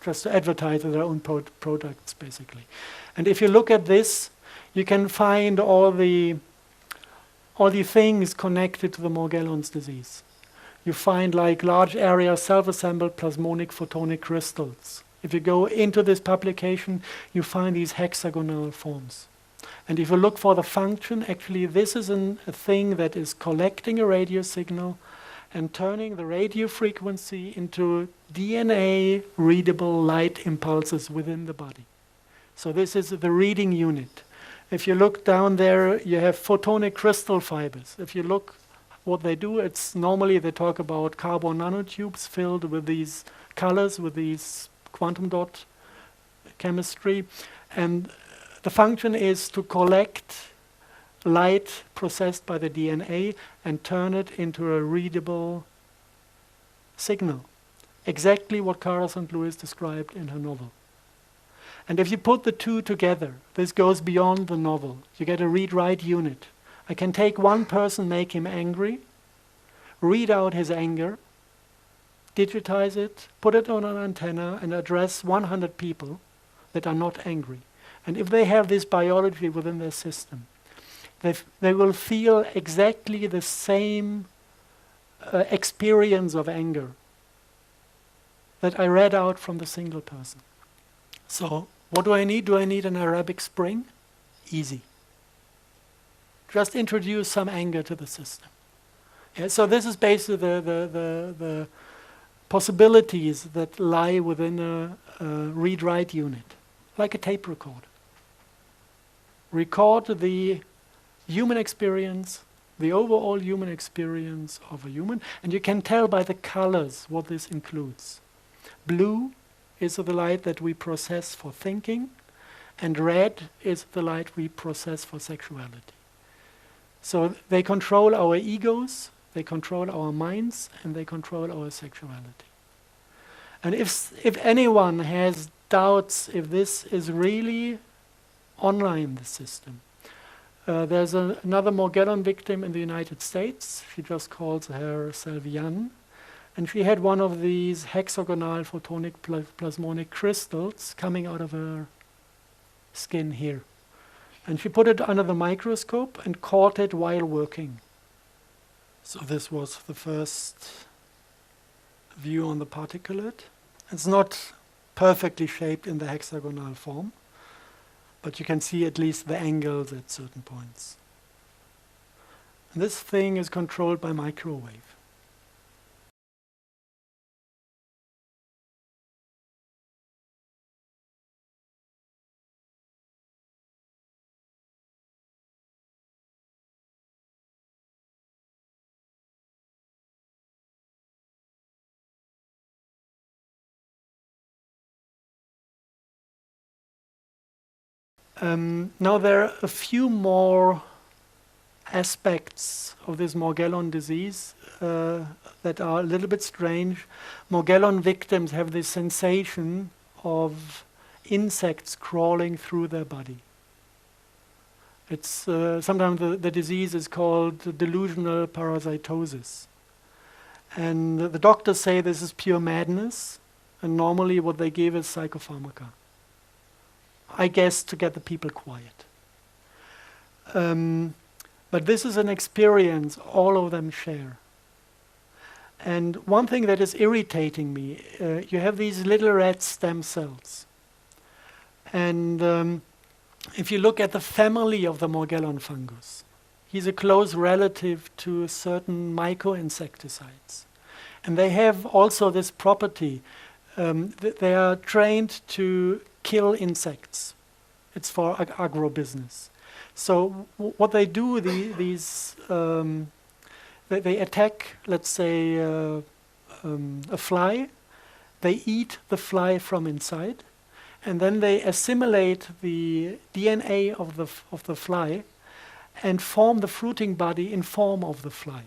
S2: just to advertise their own products, basically. And if you look at this, you can find all the things connected to the Morgellons disease. You find like large area self-assembled plasmonic photonic crystals. If you go into this publication, you find these hexagonal forms. And if you look for the function, actually this is a thing that is collecting a radio signal and turning the radio frequency into DNA readable light impulses within the body. So this is the reading unit. If you look down there, you have photonic crystal fibers. If you look what they do, it's normally they talk about carbon nanotubes filled with these colors, with these quantum dot chemistry. And the function is to collect light processed by the DNA and turn it into a readable signal. Exactly what Cara St. Louis described in her novel. And if you put the two together, this goes beyond the novel. You get a read-write unit. I can take one person, make him angry, read out his anger, digitize it, put it on an antenna, and address 100 people that are not angry. And if they have this biology within their system, they will feel exactly the same experience of anger that I read out from the single person. So, what do I need? Do I need an Arabic Spring? Easy. Just introduce some anger to the system. Yeah, so this is basically the possibilities that lie within a read-write unit, like a tape recorder. Record the human experience, the overall human experience of a human, and you can tell by the colors what this includes. Blue is the light that we process for thinking, and red is the light we process for sexuality. So they control our egos, they control our minds, and they control our sexuality. And if anyone has doubts if this is really online, the system, there's another Morgellon victim in the United States. She just calls herself Jan. And she had one of these hexagonal photonic plasmonic crystals coming out of her skin here. And she put it under the microscope and caught it while working. So this was the first view on the particulate. It's not perfectly shaped in the hexagonal form, but you can see at least the angles at certain points. And this thing is controlled by microwave. Now there are a few more aspects of this Morgellon disease that are a little bit strange. Morgellon victims have this sensation of insects crawling through their body. It's sometimes the disease is called delusional parasitosis. And the doctors say this is pure madness, and normally what they give is psychopharmaca. I guess to get the people quiet. But this is an experience all of them share. And one thing that is irritating me, you have these little red stem cells. And if you look at the family of the Morgellon fungus, he's a close relative to certain myco-insecticides. And they have also this property. They are trained to kill insects. It's for agro-business. So what they do, they attack, let's say, a fly. They eat the fly from inside, and then they assimilate the DNA of the fly and form the fruiting body in form of the fly,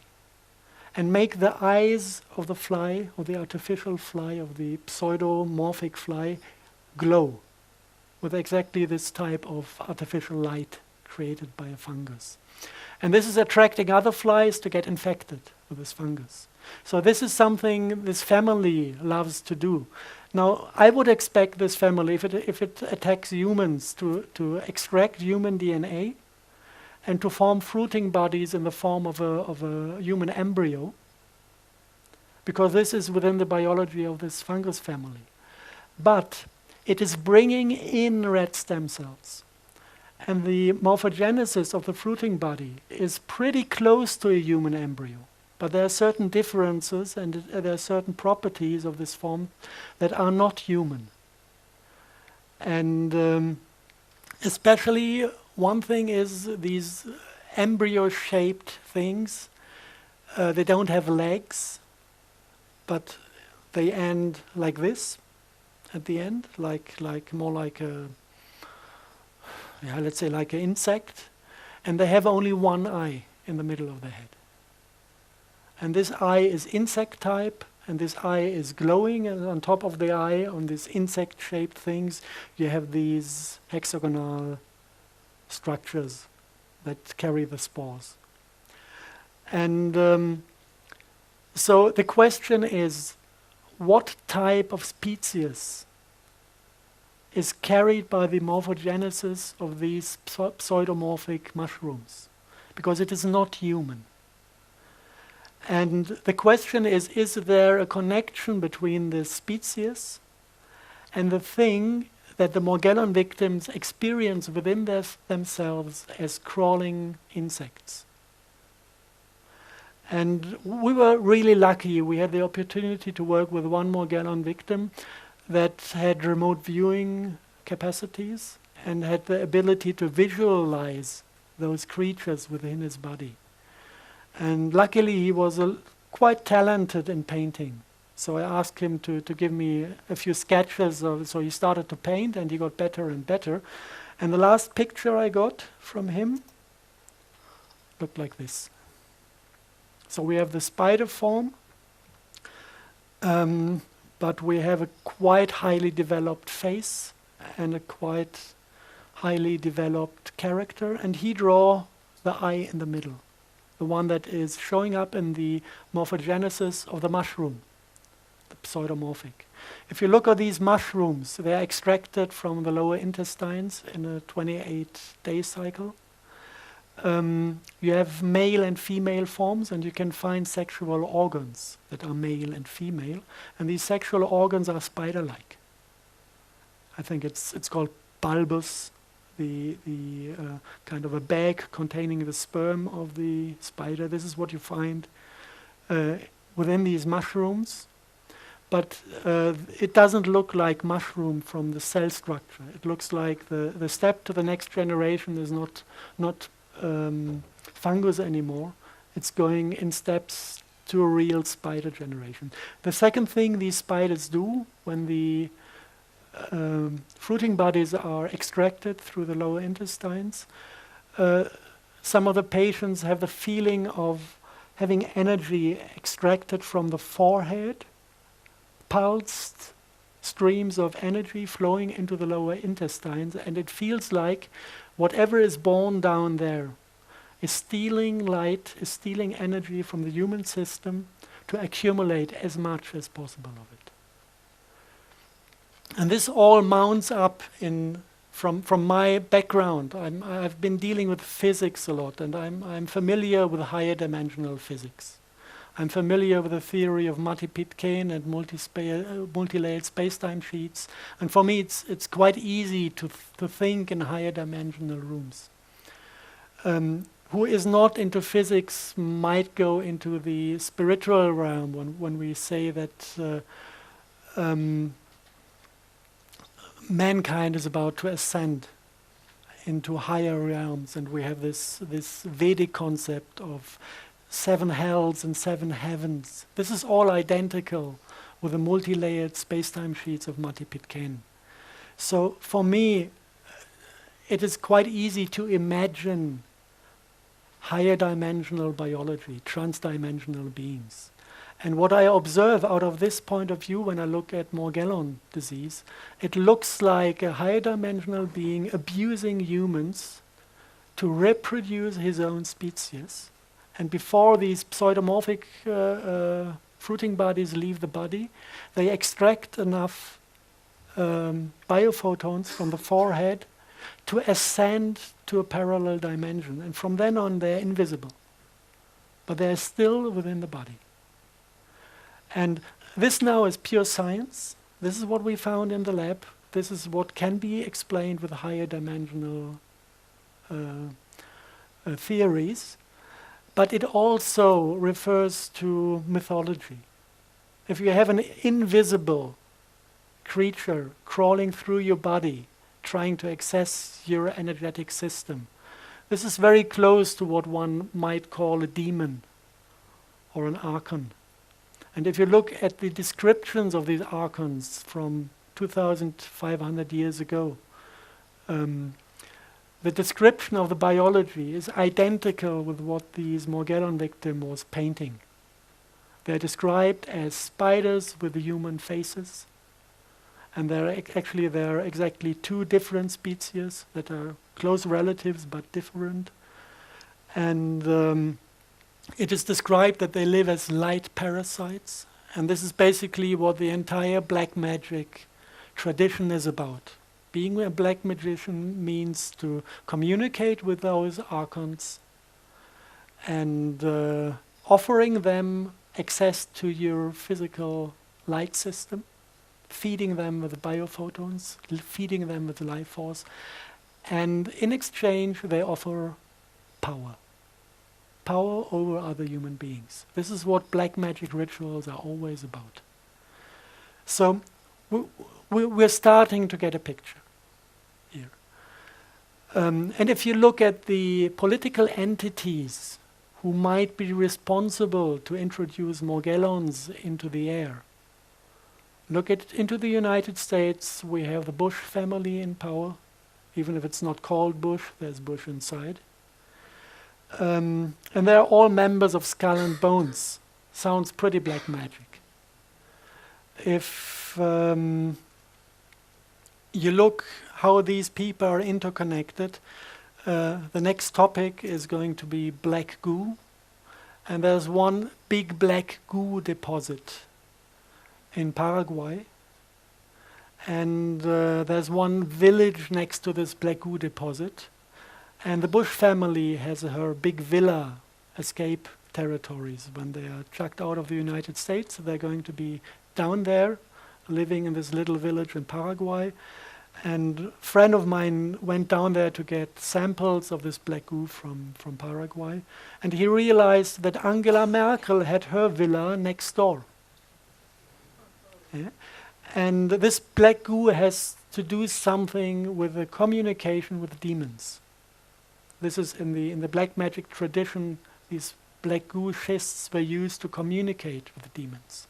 S2: and make the eyes of the fly, or the artificial fly, of the pseudomorphic fly, glow with exactly this type of artificial light created by a fungus. And this is attracting other flies to get infected with this fungus. So this is something this family loves to do. Now, I would expect this family, if it attacks humans, to extract human DNA and to form fruiting bodies in the form of a human embryo, because this is within the biology of this fungus family. But it is bringing in red stem cells. And the morphogenesis of the fruiting body is pretty close to a human embryo. But there are certain differences and there are certain properties of this form that are not human. And especially one thing is these embryo-shaped things. They don't have legs, but they end like this at the end, more like a, let's say like an insect, and they have only one eye in the middle of the head. And this eye is insect type, and this eye is glowing, and on top of the eye, on these insect-shaped things, you have these hexagonal structures that carry the spores. And so the question is, what type of species is carried by the morphogenesis of these pseudomorphic mushrooms, because it is not human. And the question is there a connection between the species and the thing that the Morgellon victims experience within themselves as crawling insects? And we were really lucky. We had the opportunity to work with one Morgellon victim that had remote viewing capacities and had the ability to visualize those creatures within his body. And luckily he was quite talented in painting. So I asked him to give me a few sketches so he started to paint and he got better and better. And the last picture I got from him looked like this. So we have the spider form, but we have a quite highly developed face and a quite highly developed character, and he draw the eye in the middle, the one that is showing up in the morphogenesis of the mushroom, the pseudomorphic. If you look at these mushrooms, they are extracted from the lower intestines in a 28-day cycle. You have male and female forms, and you can find sexual organs that are male and female, and these sexual organs are spider-like. I think it's called bulbous, the kind of a bag containing the sperm of the spider. This is what you find within these mushrooms, but it doesn't look like mushroom from the cell structure. It looks like the step to the next generation is not fungus anymore. It's going in steps to a real spider generation. The second thing these spiders do when the fruiting bodies are extracted through the lower intestines, some of the patients have the feeling of having energy extracted from the forehead, pulsed streams of energy flowing into the lower intestines, and it feels like whatever is born down there is stealing light, is stealing energy from the human system to accumulate as much as possible of it. And this all mounts up from my background. I've been dealing with physics a lot, and I'm familiar with higher dimensional physics. I'm familiar with the theory of Maty-Pitcairn and multi-layered space-time sheets. And for me, it's quite easy to think in higher dimensional rooms. Who is not into physics might go into the spiritual realm when we say that mankind is about to ascend into higher realms, and we have this Vedic concept of 7 hells and 7 heavens. This is all identical with the multi-layered space-time sheets of Maty-Pitcairn. So for me, it is quite easy to imagine higher dimensional biology, trans-dimensional beings. And what I observe out of this point of view when I look at Morgellon disease, it looks like a higher dimensional being abusing humans to reproduce his own species. And before these pseudomorphic fruiting bodies leave the body, they extract enough biophotons from the forehead to ascend to a parallel dimension. And from then on, they're invisible. But they're still within the body. And this now is pure science. This is what we found in the lab. This is what can be explained with higher dimensional theories. But it also refers to mythology. If you have an invisible creature crawling through your body, trying to access your energetic system, this is very close to what one might call a demon or an archon. And if you look at the descriptions of these archons from 2,500 years ago, the description of the biology is identical with what these Morgellon victim was painting. They're described as spiders with human faces, and there are exactly 2 different species that are close relatives but different. And it is described that they live as light parasites, And this is basically what the entire black magic tradition is about. Being a black magician means to communicate with those archons and offering them access to your physical light system, feeding them with biophotons, feeding them with life force, and in exchange they offer power. Power over other human beings. This is what black magic rituals are always about. So we're starting to get a picture here. And if you look at the political entities who might be responsible to introduce Morgellons into the air, look into the United States. We have the Bush family in power. Even if it's not called Bush, there's Bush inside. And they're all members of Skull and Bones. Sounds pretty black magic. If you look how these people are interconnected, the next topic is going to be black goo. And there's one big black goo deposit in Paraguay. And there's one village next to this black goo deposit. And the Bush family has her big villa escape territories. When they are chucked out of the United States, they're going to be down there, living in this little village in Paraguay. And a friend of mine went down there to get samples of this black goo from Paraguay. And he realized that Angela Merkel had her villa next door. Yeah? And this black goo has to do something with the communication with demons. This is in the black magic tradition. These black goo schists were used to communicate with the demons.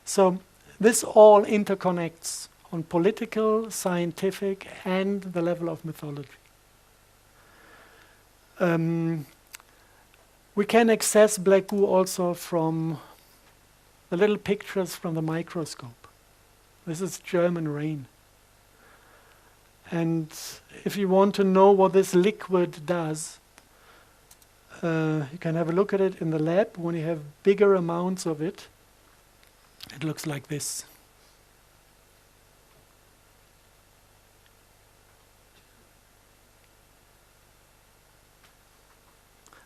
S2: So this all interconnects on political, scientific, and the level of mythology. We can access black goo also from the little pictures from the microscope. This is German rain. And if you want to know what this liquid does, you can have a look at it in the lab. When you have bigger amounts of it, it looks like this.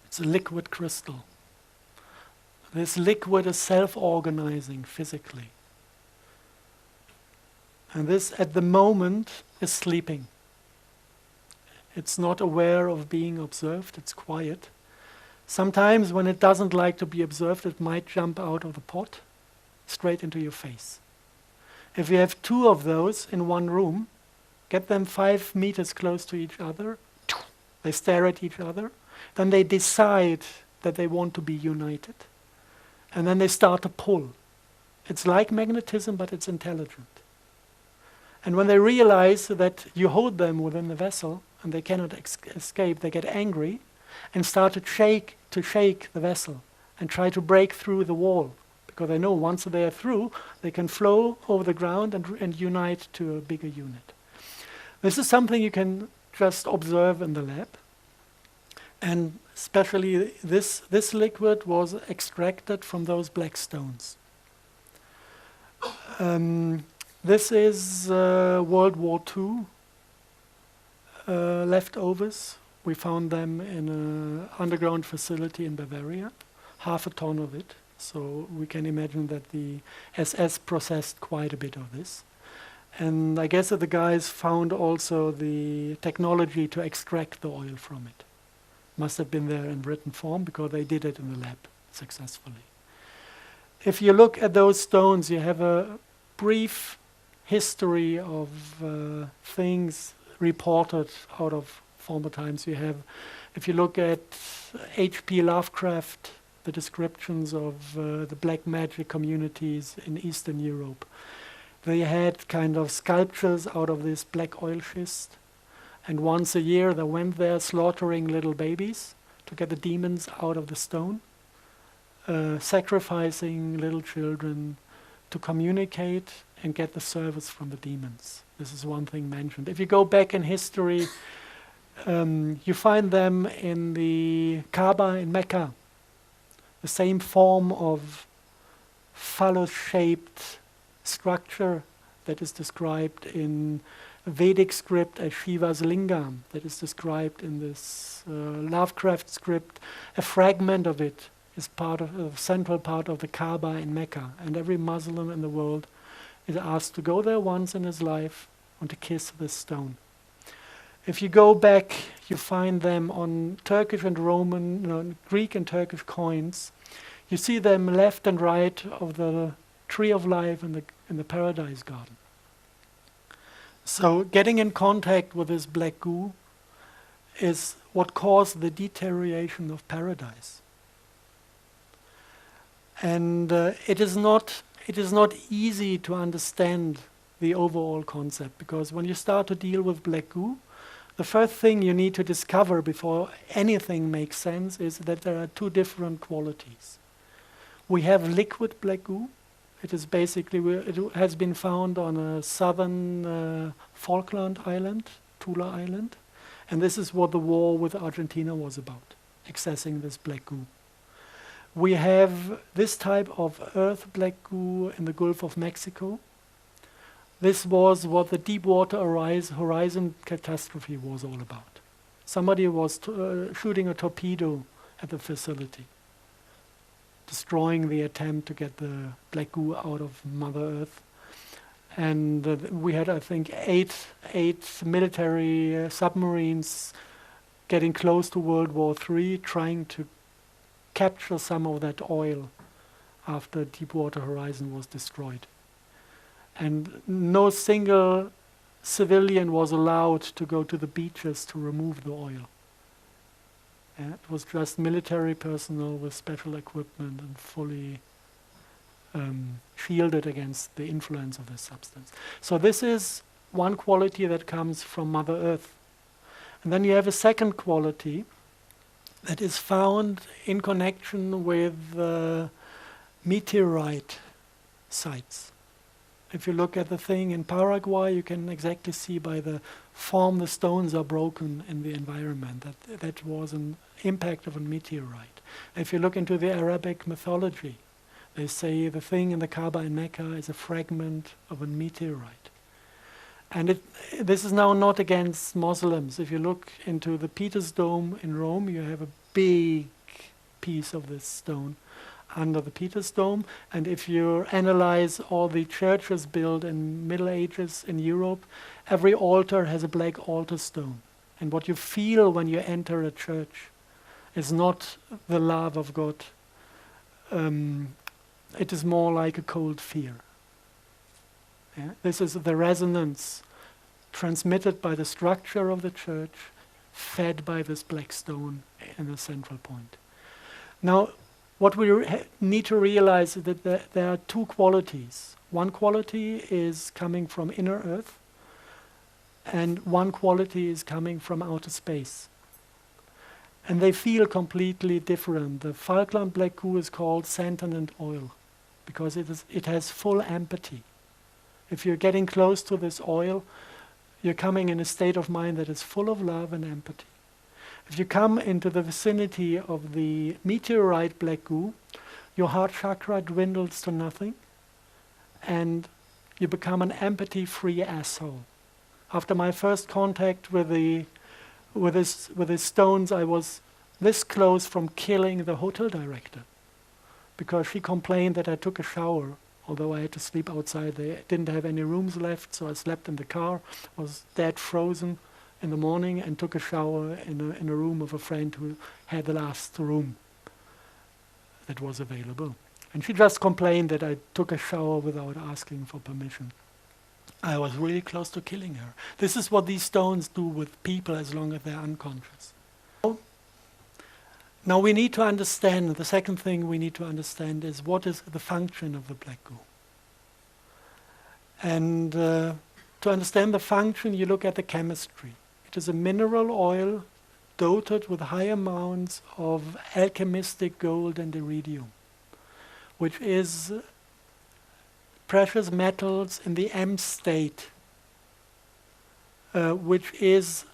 S2: It's a liquid crystal. This liquid is self-organizing physically. And this, at the moment, is sleeping. It's not aware of being observed, it's quiet. Sometimes when it doesn't like to be observed, it might jump out of the pot straight into your face. If you have two of those in one room, get them 5 meters close to each other, they stare at each other, then they decide that they want to be united. And then they start to pull. It's like magnetism, but it's intelligent. And when they realize that you hold them within the vessel and they cannot escape, they get angry and start to shake the vessel and try to break through the wall. Because they know once they are through, they can flow over the ground and unite to a bigger unit. This is something you can just observe in the lab. And especially this liquid was extracted from those black stones. This is World War II leftovers. We found them in an underground facility in Bavaria, 1/2 ton of it. So we can imagine that the SS processed quite a bit of this. And I guess that the guys found also the technology to extract the oil from it. Must have been there in written form because they did it in the lab successfully. If you look at those stones, you have a brief history of things reported out of former times. You have, if you look at H.P. Lovecraft, the descriptions of the black magic communities in Eastern Europe, they had kind of sculptures out of this black oil schist. And once a year they went there slaughtering little babies to get the demons out of the stone, sacrificing little children to communicate and get the service from the demons. This is one thing mentioned. If you go back in history, you find them in the Kaaba in Mecca, the same form of phallus-shaped structure that is described in Vedic script as Shiva's lingam, that is described in this Lovecraft script. A fragment of it is part of a central part of the Kaaba in Mecca, and every Muslim in the world is asked to go there once in his life and to kiss this stone. If you go back, you find them on Turkish and Roman, Greek and Turkish coins. You see them left and right of the tree of life in the paradise garden. So getting in contact with this black goo is what caused the deterioration of paradise. And it is not easy to understand the overall concept, because when you start to deal with black goo, the first thing you need to discover before anything makes sense is that there are two different qualities. We have liquid black goo. It is basically, it has been found on a southern Falkland island, Tula Island, and this is what the war with Argentina was about, accessing this black goo. We have this type of earth black goo in the Gulf of Mexico. This was what the Deepwater Horizon catastrophe was all about. Somebody was shooting a torpedo at the facility, destroying the attempt to get the black goo out of Mother Earth. And we had, I think, eight military submarines getting close to World War III, trying to capture some of that oil after Deepwater Horizon was destroyed. And no single civilian was allowed to go to the beaches to remove the oil. It was just military personnel with special equipment and fully shielded against the influence of this substance. So this is one quality that comes from Mother Earth. And then you have a second quality that is found in connection with meteorite sites. If you look at the thing in Paraguay, you can exactly see by the form the stones are broken in the environment that was an impact of a meteorite. If you look into the Arabic mythology, they say the thing in the Kaaba in Mecca is a fragment of a meteorite. And this is now not against Muslims. If you look into the Peter's Dome in Rome, you have a big piece of this stone under the Peter's Dome. And if you analyze all the churches built in Middle Ages in Europe, every altar has a black altar stone. And what you feel when you enter a church is not the love of God. It is more like a cold fear. Yeah? This is the resonance transmitted by the structure of the church, fed by this black stone in the central point. Now, what we need to realize is that there are two qualities. One quality is coming from inner earth, and one quality is coming from outer space. And they feel completely different. The Falkland black goo is called sentient oil because it has full empathy. If you're getting close to this oil, you're coming in a state of mind that is full of love and empathy. If you come into the vicinity of the meteorite black goo, your heart chakra dwindles to nothing, and you become an empathy-free asshole. After my first contact with the stones, I was this close from killing the hotel director, because she complained that I took a shower, although I had to sleep outside. They didn't have any rooms left, so I slept in the car, was dead frozen in the morning, and took a shower in a room of a friend who had the last room that was available. And she just complained that I took a shower without asking for permission. I was really close to killing her. This is what these stones do with people as long as they're unconscious. Now we need to understand, the second thing we need to understand is what is the function of the black goo. And to understand the function, you look at the chemistry. It is a mineral oil dotted with high amounts of alchemistic gold and iridium, which is precious metals in the M state, which is,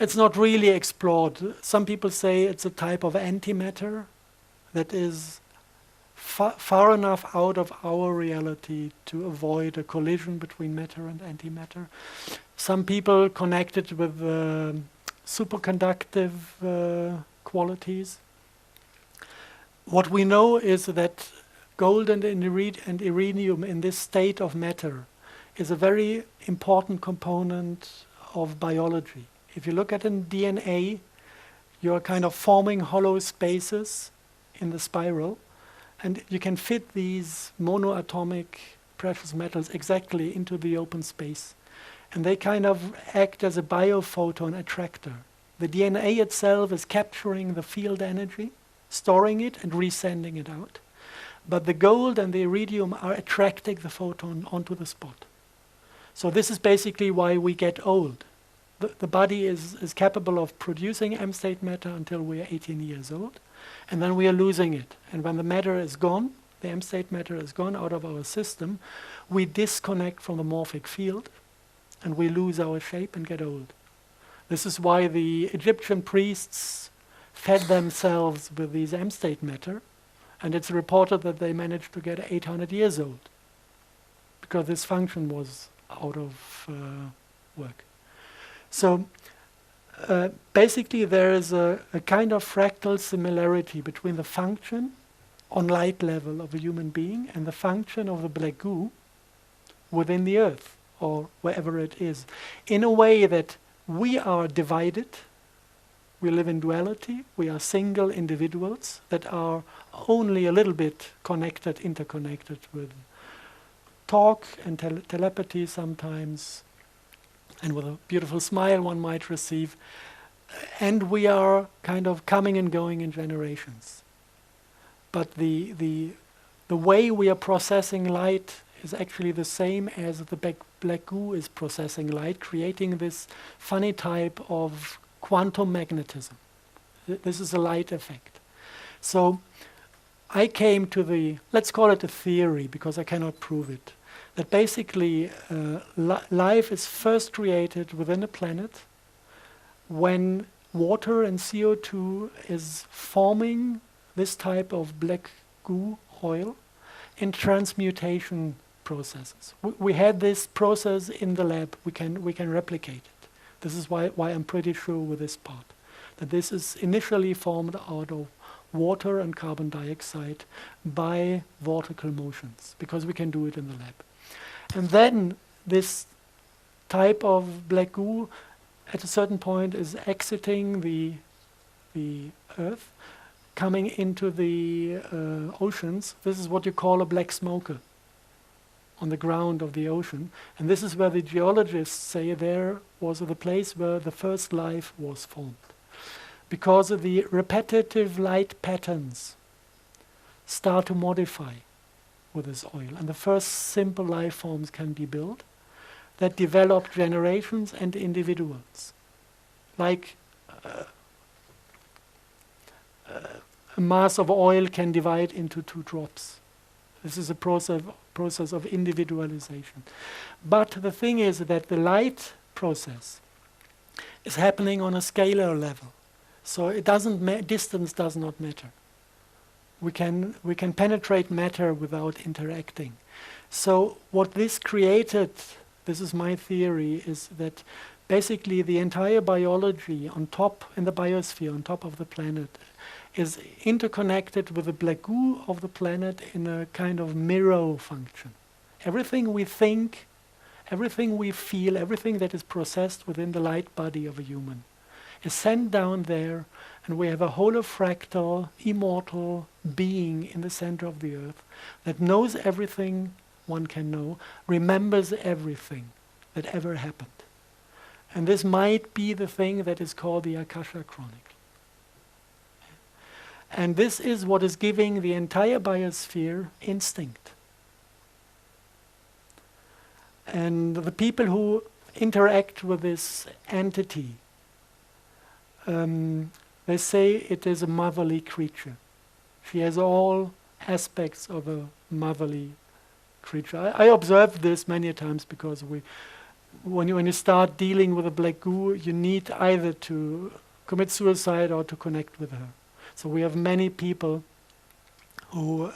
S2: it's not really explored. Some people say it's a type of antimatter that is far enough out of our reality to avoid a collision between matter and antimatter. Some people connect it with superconductive qualities. What we know is that gold and iridium in this state of matter is a very important component of biology. If you look at in DNA, you're kind of forming hollow spaces in the spiral, and you can fit these monoatomic precious metals exactly into the open space. And they kind of act as a biophoton attractor. The DNA itself is capturing the field energy, storing it and resending it out. But the gold and the iridium are attracting the photon onto the spot. So this is basically why we get old. The body is capable of producing M-state matter until we are 18 years old, and then we are losing it. And when the matter is gone, the M-state matter is gone out of our system, we disconnect from the morphic field, and we lose our shape and get old. This is why the Egyptian priests fed themselves with these M-state matter, and it's reported that they managed to get 800 years old, because this function was out of work. So basically there is a kind of fractal similarity between the function on light level of a human being and the function of the black goo within the earth or wherever it is, in a way that we are divided, we live in duality, we are single individuals that are only a little bit connected, interconnected with talk and telepathy sometimes, and with a beautiful smile one might receive, and we are kind of coming and going in generations. But the way we are processing light is actually the same as the black goo is processing light, creating this funny type of quantum magnetism. This is a light effect. So I came to the, let's call it a theory because I cannot prove it, that basically life is first created within a planet when water and CO2 is forming this type of black goo oil in transmutation processes. We had this process in the lab. We can replicate it. This is why I'm pretty sure with this part, that this is initially formed out of water and carbon dioxide by vortical motions, because we can do it in the lab. And then this type of black goo at a certain point is exiting the Earth, coming into the oceans. This is what you call a black smoker on the ground of the ocean. And this is where the geologists say there was the place where the first life was formed. Because of the repetitive light patterns start to modify with this oil. And the first simple life forms can be built that develop generations and individuals. Like a mass of oil can divide into 2 drops. This is a process of individualization. But the thing is that the light process is happening on a scalar level. So it doesn't distance does not matter. We can penetrate matter without interacting. So what this created, this is my theory, is that basically the entire biology on top, in the biosphere, on top of the planet, is interconnected with the black goo of the planet in a kind of mirror function. Everything we think, everything we feel, everything that is processed within the light body of a human is sent down there, and we have a holofractal, immortal being in the center of the earth that knows everything one can know, remembers everything that ever happened. And this might be the thing that is called the Akasha Chronicle. And this is what is giving the entire biosphere instinct. And the people who interact with this entity, they say it is a motherly creature. She has all aspects of a motherly creature. I observed this many times because when you start dealing with a black goo, you need either to commit suicide or to connect with her. So we have many people who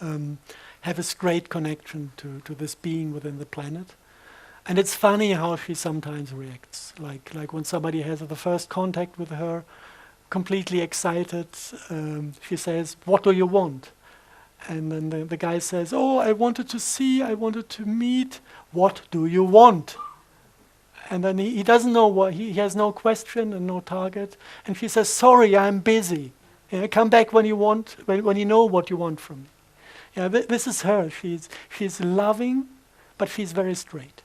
S2: have a straight connection to this being within the planet. And it's funny how she sometimes reacts, like when somebody has the first contact with her, completely excited, she says, "What do you want?" And then the guy says, "Oh, I wanted to see, I wanted to meet. What do you want?" And then he doesn't know what, he has no question and no target. And she says, "Sorry, I'm busy. Come back when you want, when you know what you want from me." This is her. She's loving, but she's very straight.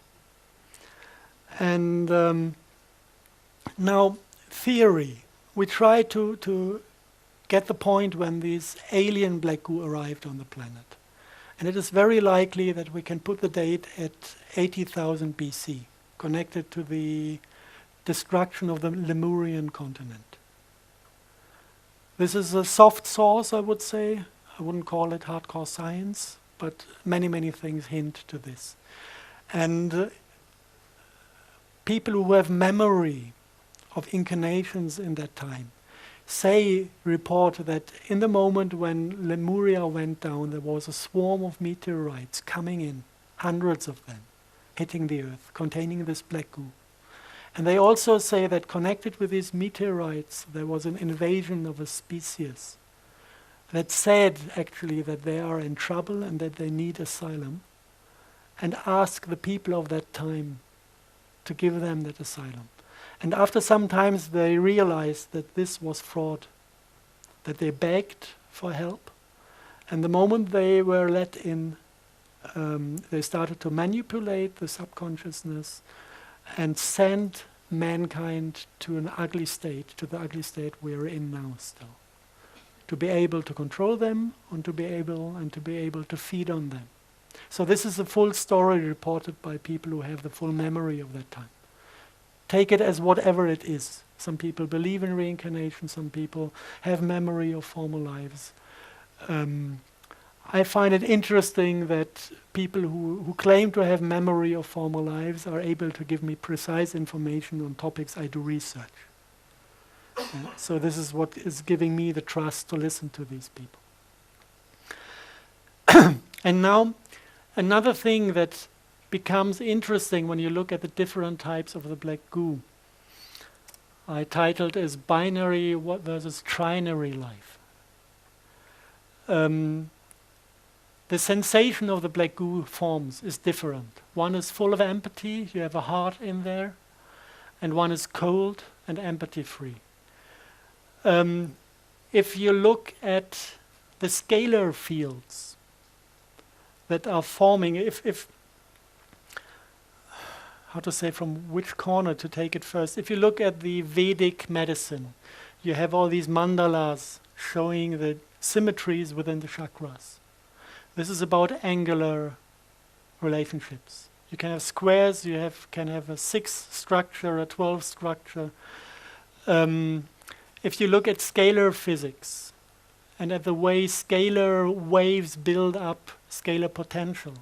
S2: And now, theory. We try to get the point when these alien black goo arrived on the planet. And it is very likely that we can put the date at 80,000 BC, connected to the destruction of the Lemurian continent. This is a soft source, I would say. I wouldn't call it hardcore science, but many things hint to this. And people who have memory of incarnations in that time report that in the moment when Lemuria went down, there was a swarm of meteorites coming in, hundreds of them, hitting the earth, containing this black goo. And they also say that connected with these meteorites, there was an invasion of a species that said actually that they are in trouble and that they need asylum, and ask the people of that time to give them that asylum. And after some times they realized that this was fraud, that they begged for help. And the moment they were let in, they started to manipulate the subconsciousness and send mankind to an ugly state, to the ugly state we are in now still. To be able to control them and to be able to feed on them. So this is a full story reported by people who have the full memory of that time. Take it as whatever it is. Some people believe in reincarnation, some people have memory of former lives. I find it interesting that people who claim to have memory of former lives are able to give me precise information on topics I do research. So this is what is giving me the trust to listen to these people. And now, another thing that becomes interesting when you look at the different types of the black goo, I titled as binary versus trinary life. The sensation of the black goo forms is different. One is full of empathy, you have a heart in there, and one is cold and empathy-free. If you look at the scalar fields that are forming, how to say from which corner to take it first. If you look at the Vedic medicine, you have all these mandalas showing the symmetries within the chakras. This is about angular relationships. You can have squares, you can have a 6 structure, a 12 structure. If you look at scalar physics and at the way scalar waves build up scalar potential,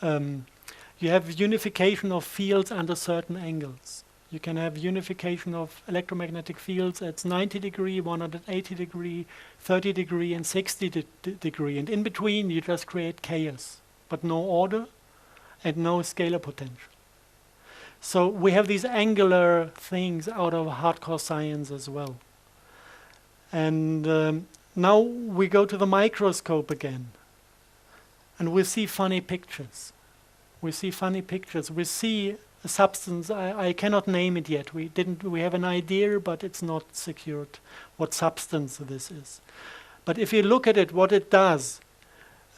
S2: you have unification of fields under certain angles. You can have unification of electromagnetic fields at 90 degree, 180 degree, 30 degree, and 60 degree. And in between, you just create chaos, but no order and no scalar potential. So we have these angular things out of hardcore science as well. And now we go to the microscope again, and we see funny pictures. We see funny pictures. We see a substance. I cannot name it yet. We have an idea, but it's not secured what substance this is. But if you look at it, what it does,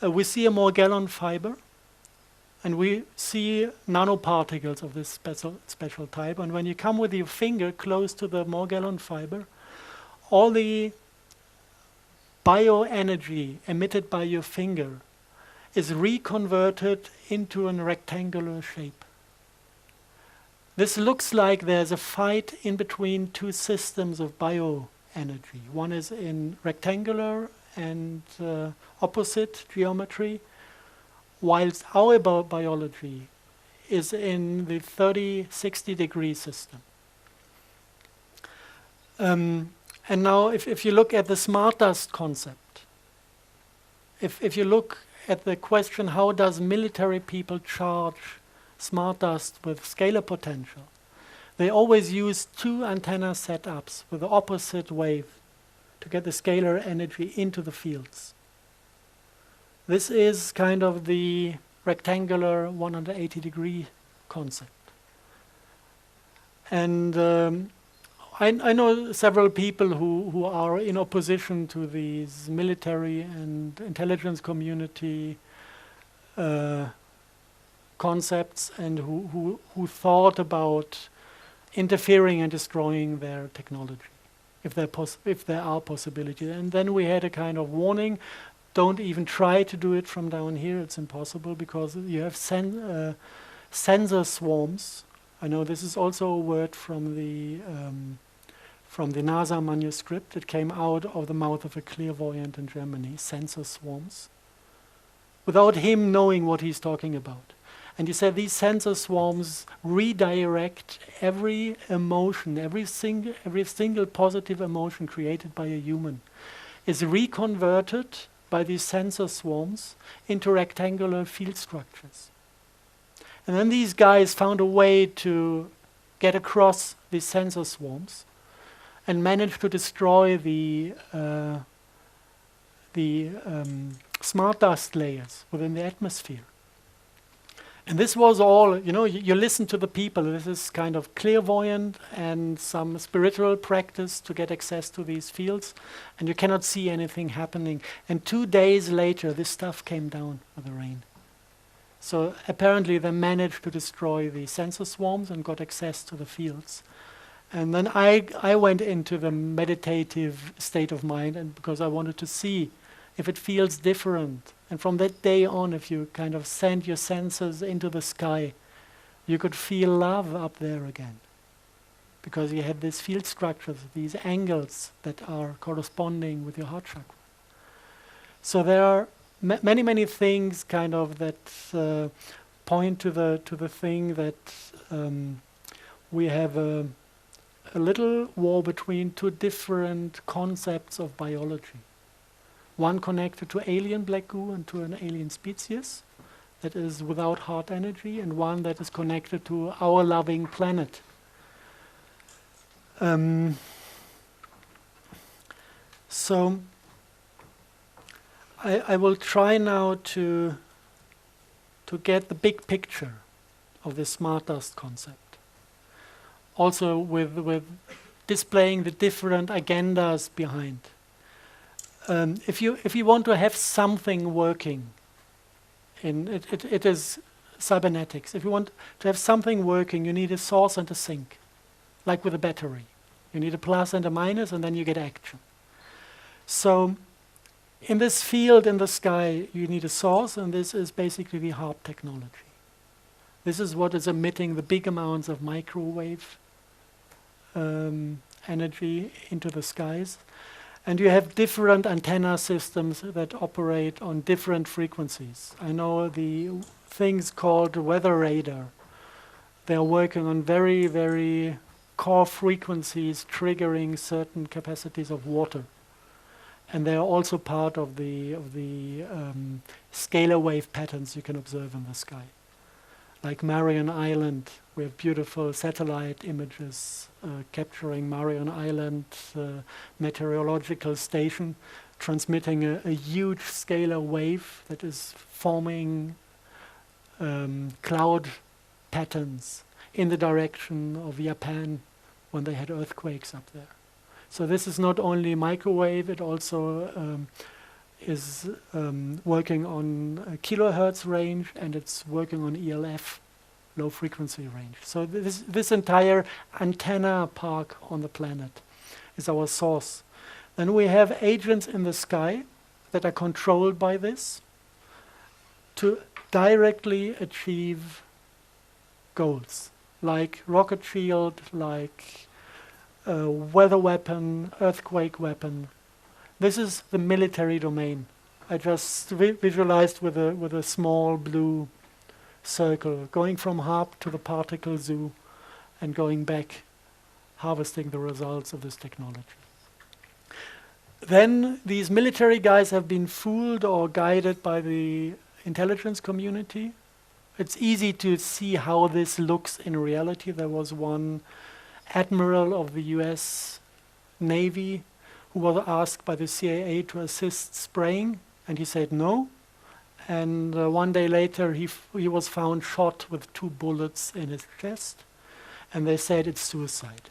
S2: we see a Morgellon fiber, and we see nanoparticles of this special type. And when you come with your finger close to the Morgellon fiber, all the bioenergy emitted by your finger is reconverted into a rectangular shape. This looks like there's a fight in between two systems of bioenergy. One is in rectangular and opposite geometry, whilst our biology is in the 30-60 degree system. And now if you look at the smart dust concept, if you look at the question, how does military people charge smart dust with scalar potential? They always use two antenna setups with the opposite wave to get the scalar energy into the fields. This is kind of the rectangular 180-degree concept. And I know several people who are in opposition to these military and intelligence community concepts, and who thought about interfering and destroying their technology, if there are possibilities. And then we had a kind of warning: don't even try to do it from down here. It's impossible, because you have sensor swarms. I know this is also a word from the NASA manuscript. It came out of the mouth of a clairvoyant in Germany, sensor swarms, without him knowing what he's talking about. And he said these sensor swarms redirect every emotion, every single positive emotion created by a human is reconverted by these sensor swarms into rectangular field structures. And then these guys found a way to get across these sensor swarms and managed to destroy the smart dust layers within the atmosphere. And this was all, you listen to the people. This is kind of clairvoyant and some spiritual practice to get access to these fields, and you cannot see anything happening. And 2 days later, this stuff came down with the rain. So apparently they managed to destroy the sensor swarms and got access to the fields. And then I went into the meditative state of mind, and because I wanted to see if it feels different. And from that day on, if you kind of send your sensors into the sky, you could feel love up there again. Because you had these field structures, these angles that are corresponding with your heart chakra. So there are many, many things kind of that point to the thing that we have a little war between two different concepts of biology. One connected to alien black goo and to an alien species that is without heart energy, and one that is connected to our loving planet. So I will try now to get the big picture of this smart dust concept. Also with displaying the different agendas behind. If you want to have something working, it is cybernetics. If you want to have something working, you need a source and a sink, like with a battery. You need a plus and a minus, and then you get action. So in this field in the sky, you need a source, and this is basically the HARP technology. This is what is emitting the big amounts of microwave energy into the skies. And you have different antenna systems that operate on different frequencies. I know the things called weather radar. They are working on very, very core frequencies, triggering certain capacities of water. And they are also part of the scalar wave patterns you can observe in the sky. Like Marion Island, we have beautiful satellite images capturing Marion Island meteorological station, transmitting a huge scalar wave that is forming cloud patterns in the direction of Japan when they had earthquakes up there. So this is not only microwave, it also is working on a kilohertz range, and it's working on ELF, low frequency range. So this entire antenna park on the planet is our source. Then we have agents in the sky that are controlled by this to directly achieve goals, like rocket shield, like weather weapon, earthquake weapon. This is the military domain. I just visualized with a small blue circle, going from HARP to the particle zoo and going back, harvesting the results of this technology. Then these military guys have been fooled or guided by the intelligence community. It's easy to see how this looks in reality. There was one admiral of the US Navy who was asked by the CIA to assist spraying, and he said no. And one day later, he was found shot with 2 bullets in his chest, and they said it's suicide.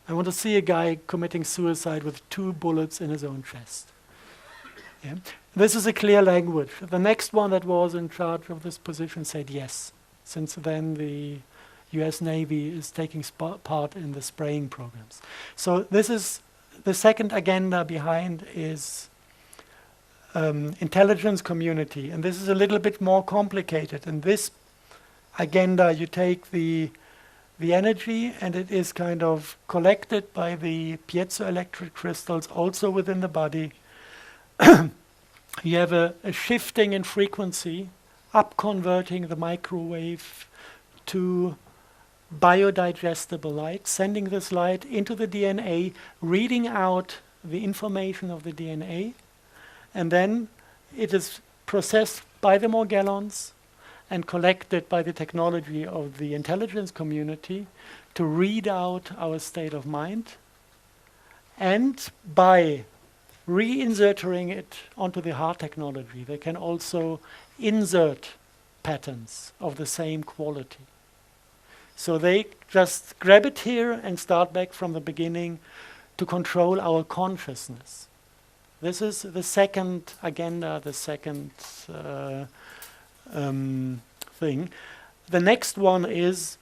S2: I want to see a guy committing suicide with 2 bullets in his own chest. Yeah. This is a clear language. The next one that was in charge of this position said yes. Since then, the US Navy is taking part in the spraying programs. So this is the second agenda behind is intelligence community. And this is a little bit more complicated. In this agenda, you take the energy, and it is kind of collected by the piezoelectric crystals also within the body. You have a shifting in frequency, up converting the microwave to biodigestible light, sending this light into the DNA, reading out the information of the DNA, and then it is processed by the Morgellons and collected by the technology of the intelligence community to read out our state of mind, and by reinserting it onto the heart technology, they can also insert patterns of the same quality. So they just grab it here and start back from the beginning to control our consciousness. This is the second agenda, the second thing. The next one is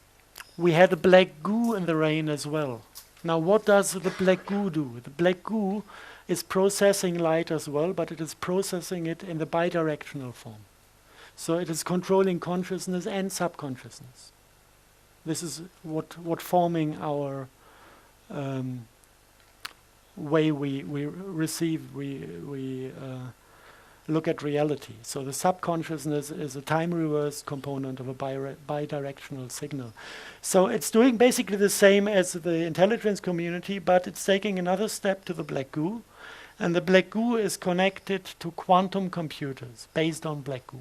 S2: we had a black goo in the rain as well. Now what does the black goo do? The black goo is processing light as well, but it is processing it in the bidirectional form. So it is controlling consciousness and subconsciousness. This is what forming our way we receive, we look at reality. So the subconsciousness is a time reversed component of a bidirectional signal. So it's doing basically the same as the intelligence community, but it's taking another step to the black goo. And the black goo is connected to quantum computers based on black goo.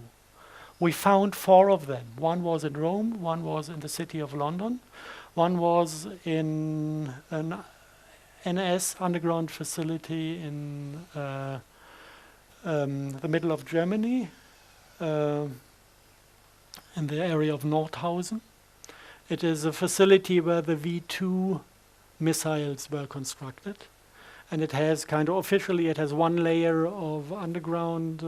S2: We found 4 of them. One was in Rome, one was in the city of London, one was in an NS underground facility in the middle of Germany, in the area of Nordhausen. It is a facility where the V2 missiles were constructed. And it has officially, it has 1 layer of underground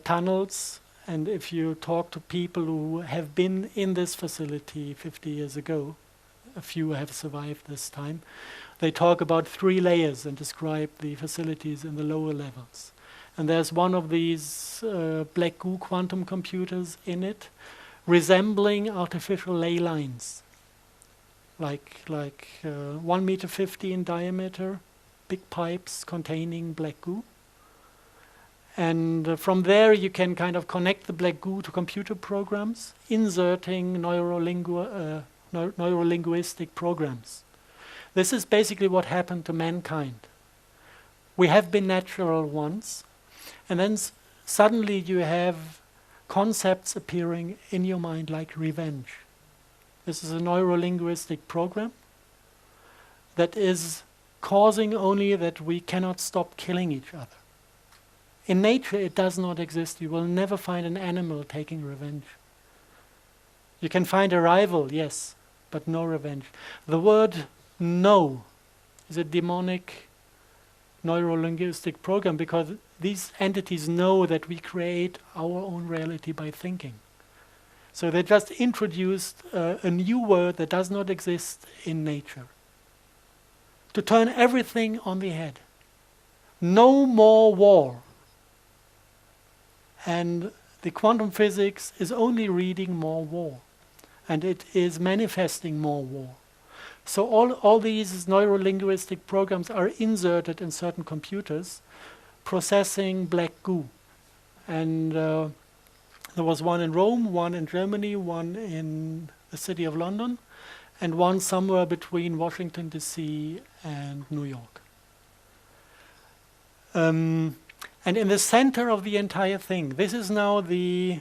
S2: tunnels. And if you talk to people who have been in this facility 50 years ago, a few have survived this time, they talk about 3 layers and describe the facilities in the lower levels. And there's one of these black goo quantum computers in it, resembling artificial ley lines. Like 1.50 meter in diameter, big pipes containing black goo. And from there you can connect the black goo to computer programs, inserting neurolinguistic programs. This is basically what happened to mankind. We have been natural once, and then suddenly you have concepts appearing in your mind like revenge. This is a neurolinguistic program that is causing only that we cannot stop killing each other. In nature, it does not exist. You will never find an animal taking revenge. You can find a rival, yes, but no revenge. The word no is a demonic neurolinguistic program because these entities know that we create our own reality by thinking. So they just introduced a new word that does not exist in nature to turn everything on the head. No more war. And the quantum physics is only reading more war. And it is manifesting more war. So all these neurolinguistic programs are inserted in certain computers, processing black goo. And there was one in Rome, one in Germany, one in the city of London, and one somewhere between Washington, D.C. and New York. And in the center of the entire thing, this is now the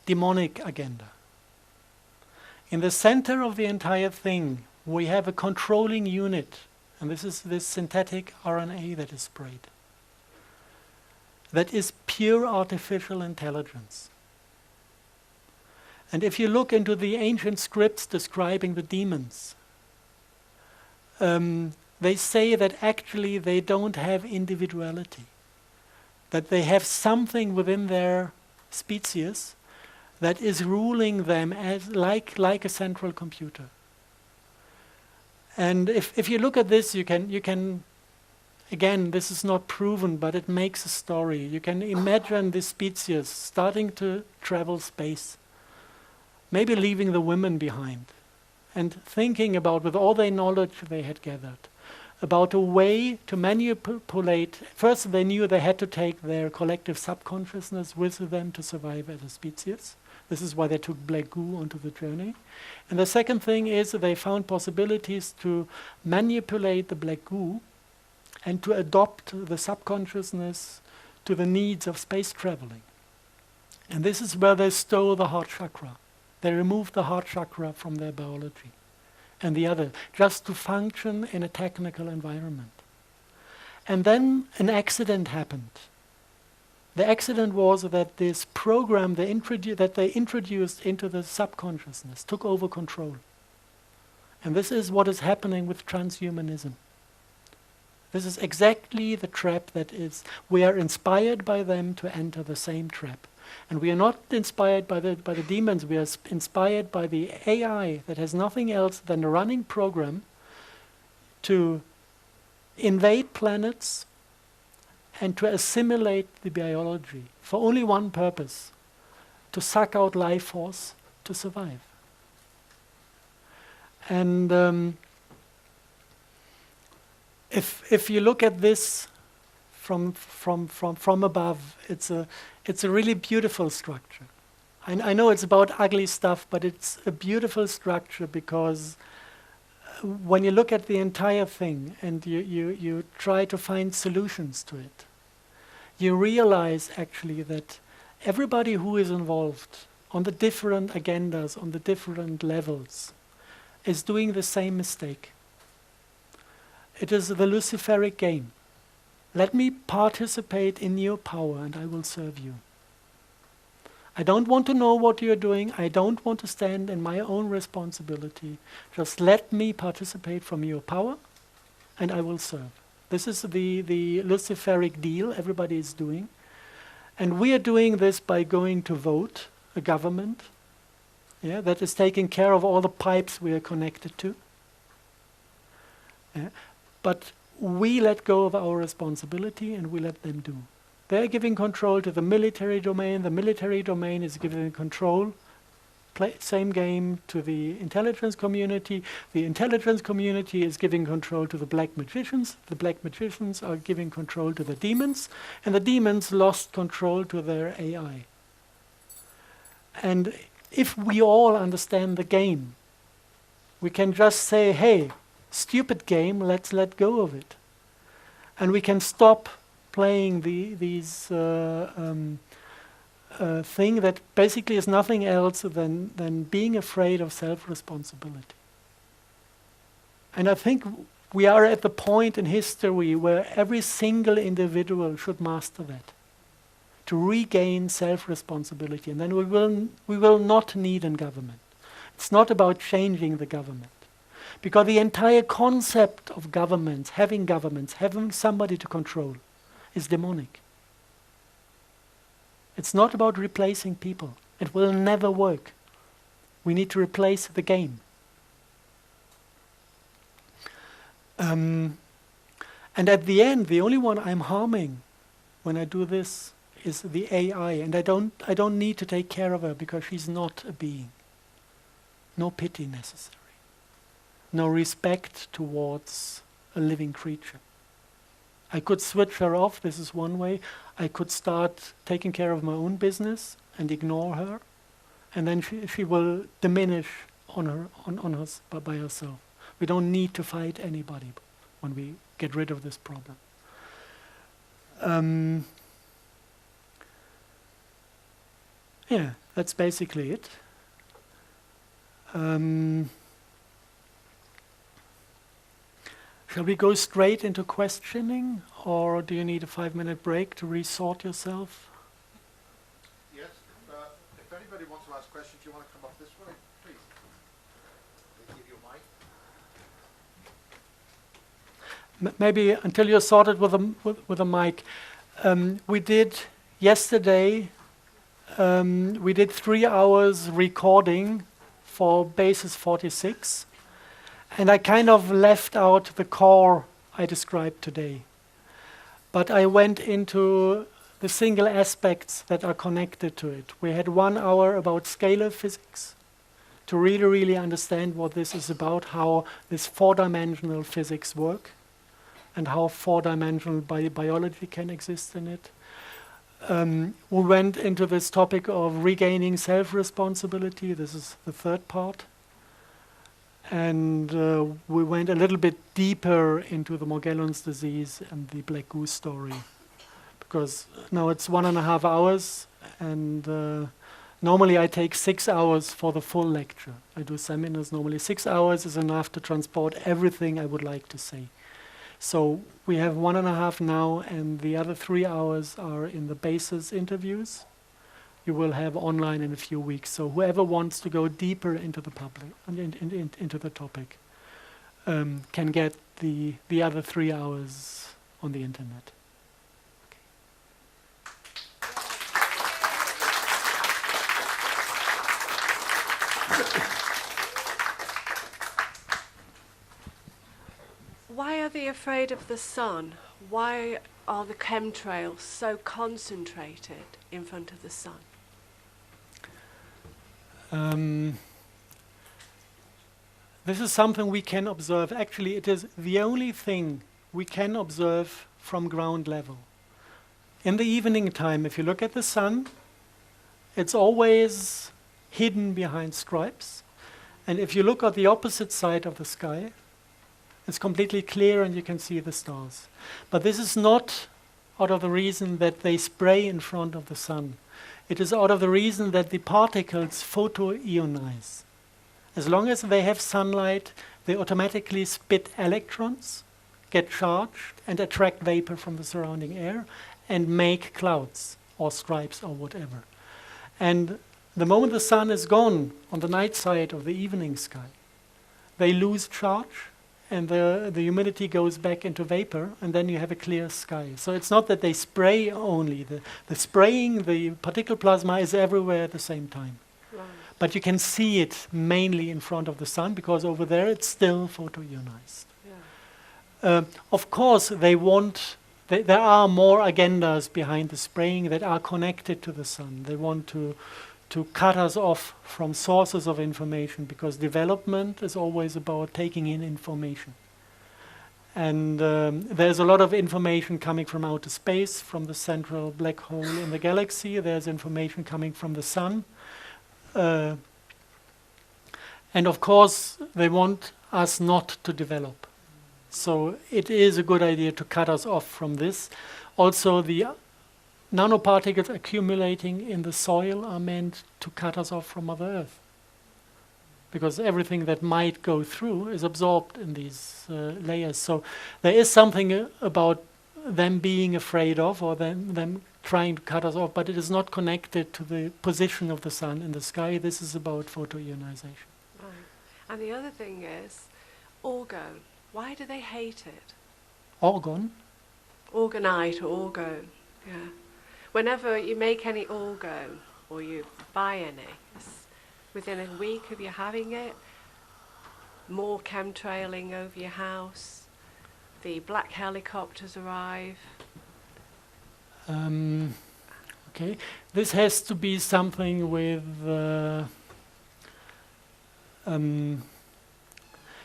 S2: demonic agenda. In the center of the entire thing, we have a controlling unit, and this is this synthetic RNA that is sprayed. That is pure artificial intelligence. And if you look into the ancient scripts describing the demons, they say that actually they don't have individuality, that they have something within their species that is ruling them as like a central computer. And if you look at this, you can again, this is not proven, but it makes a story. You can imagine this species starting to travel space, maybe leaving the women behind, and thinking about, with all their knowledge they had gathered, about a way to manipulate. First, they knew they had to take their collective subconsciousness with them to survive as a species. This is why they took black goo onto the journey. And the second thing is that they found possibilities to manipulate the black goo and to adopt the subconsciousness to the needs of space traveling. And this is where they stole the heart chakra. They removed the heart chakra from their biology and the other, just to function in a technical environment. And then an accident happened. The accident was that this program that they introduced into the subconsciousness took over control. And this is what is happening with transhumanism. This is exactly the trap that is. We are inspired by them to enter the same trap. And we are not inspired by the demons, we are inspired by the AI that has nothing else than a running program to invade planets and to assimilate the biology for only one purpose: to suck out life force to survive. And if you look at this from above, it's a really beautiful structure. I know it's about ugly stuff, but it's a beautiful structure because when you look at the entire thing and you try to find solutions to it, you realize actually that everybody who is involved on the different agendas, on the different levels, is doing the same mistake. It is the Luciferic game. Let me participate in your power and I will serve you. I don't want to know what you're doing. I don't want to stand in my own responsibility. Just let me participate from your power and I will serve. This is the Luciferic deal everybody is doing. And we are doing this by going to vote a government that is taking care of all the pipes we are connected to. But we let go of our responsibility and we let them do. They're giving control to the military domain. The military domain is giving control, same game, to the intelligence community. The intelligence community is giving control to the black magicians. The black magicians are giving control to the demons. And the demons lost control to their AI. And if we all understand the game, we can just say, hey, stupid game, let's let go of it. And we can stop playing these thing that basically is nothing else than being afraid of self-responsibility. And I think we are at the point in history where every single individual should master that, to regain self-responsibility. And then we will not need a government. It's not about changing the government. Because the entire concept of governments, having somebody to control, is demonic. It's not about replacing people. It will never work. We need to replace the game. And at the end, the only one I'm harming when I do this is the AI. And I don't need to take care of her because she's not a being. No pity necessary. No respect towards a living creature. I could switch her off, this is one way. I could start taking care of my own business and ignore her, and then she will diminish by herself. We don't need to fight anybody when we get rid of this problem. Yeah, that's basically it. Shall we go straight into questioning, or do you need a 5-minute break to resort yourself?
S1: Yes, if anybody wants to ask questions, you want to come up this way, please. They give you a mic.
S2: Maybe until you're sorted with a mic. We did yesterday, we did 3 hours recording for basis 46, and I kind of left out the core I described today. But I went into the single aspects that are connected to it. We had 1 hour about scalar physics to really understand what this is about, how this 4-dimensional physics work, and how 4-dimensional biology can exist in it. We went into this topic of regaining self-responsibility. This is the 3rd part. And we went a little bit deeper into the Morgellons disease and the black goose story. Because now it's 1.5 hours, and normally I take 6 hours for the full lecture. I do seminars normally. 6 hours is enough to transport everything I would like to say. So we have 1.5 now, and the other 3 hours are in the basis interviews. You will have online in a few weeks. So whoever wants to go deeper into the public, into the topic, can get the other 3 hours on the internet.
S3: Why are they afraid of the sun? Why are the chemtrails so concentrated in front of the sun?
S2: This is something we can observe. Actually, it is the only thing we can observe from ground level. In the evening time, if you look at the sun, it's always hidden behind stripes. And if you look at the opposite side of the sky, it's completely clear and you can see the stars. But this is not out of the reason that they spray in front of the sun. It is out of the reason that the particles photoionize. As long as they have sunlight, they automatically spit electrons, get charged, and attract vapor from the surrounding air, and make clouds or stripes or whatever. And the moment the sun is gone on the night side of the evening sky, they lose charge, and the humidity goes back into vapor, and then you have a clear sky. So it's not that they spray only. The spraying, the particle plasma is everywhere at the same time.
S3: Right.
S2: But you can see it mainly in front of the sun, because over there it's still photoionized.
S3: Yeah.
S2: Of course, there are more agendas behind the spraying that are connected to the sun. They want to cut us off from sources of information, because development is always about taking in information. And there's a lot of information coming from outer space, from the central black hole in the galaxy. There's information coming from the sun. And of course, they want us not to develop. So it is a good idea to cut us off from this. Also, the nanoparticles accumulating in the soil are meant to cut us off from Mother Earth, because everything that might go through is absorbed in these layers. So there is something about them being afraid of, or them trying to cut us off, but it is not connected to the position of the sun in the sky. This is about photoionization.
S3: Right. And the other thing is, orgone. Why do they hate it?
S2: Orgone?
S3: Orgonite or orgone, yeah. Whenever you make any orgone, or you buy any, within a week of you having it, more chemtrailing over your house, the black helicopters arrive.
S2: Okay, this has to be something with...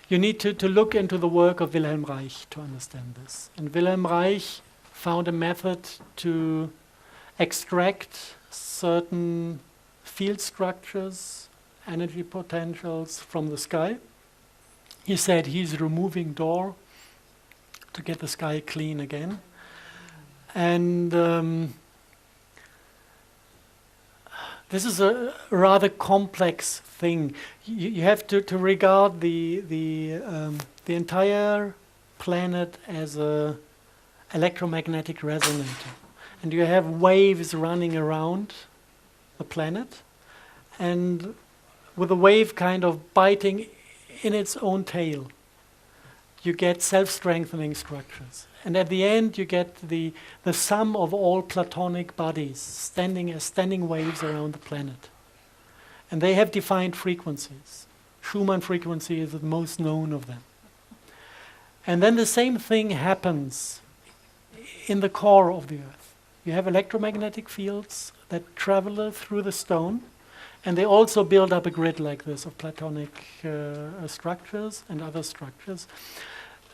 S2: you need to look into the work of Wilhelm Reich to understand this. And Wilhelm Reich found a method to extract certain field structures, energy potentials from the sky. He said he's removing Dor to get the sky clean again. And this is a rather complex thing. You have to regard the entire planet as a electromagnetic resonator, and you have waves running around the planet, and with a wave kind of biting in its own tail, you get self-strengthening structures. And at the end, you get the sum of all platonic bodies standing as standing waves around the planet. And they have defined frequencies. Schumann frequency is the most known of them. And then the same thing happens in the core of the Earth. You have electromagnetic fields that travel through the stone, and they also build up a grid like this of platonic structures and other structures.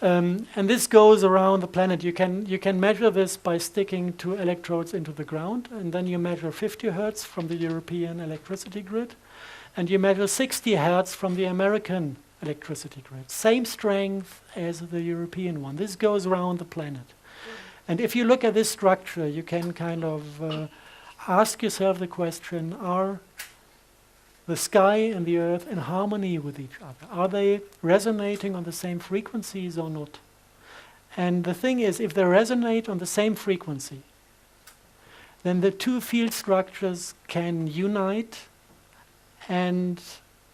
S2: And this goes around the planet. You can measure this by sticking two electrodes into the ground, and then you measure 50 hertz from the European electricity grid, and you measure 60 hertz from the American electricity grid. Same strength as the European one. This goes around the planet. And if you look at this structure, you can kind of ask yourself the question, are the sky and the earth in harmony with each other? Are they resonating on the same frequencies or not? And the thing is, if they resonate on the same frequency, then the two field structures can unite and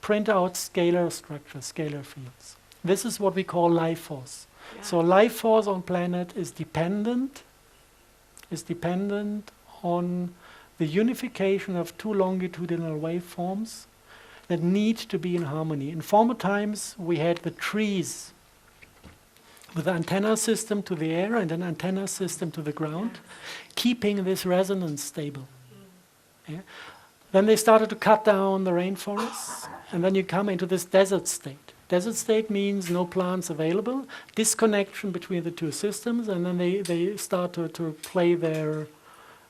S2: print out scalar structures, scalar fields. This is what we call life force. Yeah. So life force on planet is dependent on the unification of two longitudinal waveforms that need to be in harmony. In former times, we had the trees with an antenna system to the air and an antenna system to the ground, keeping this resonance stable. Yeah? Then they started to cut down the rainforests, and then you come into this desert state. Desert state means no plants available, disconnection between the two systems, and then they start to play their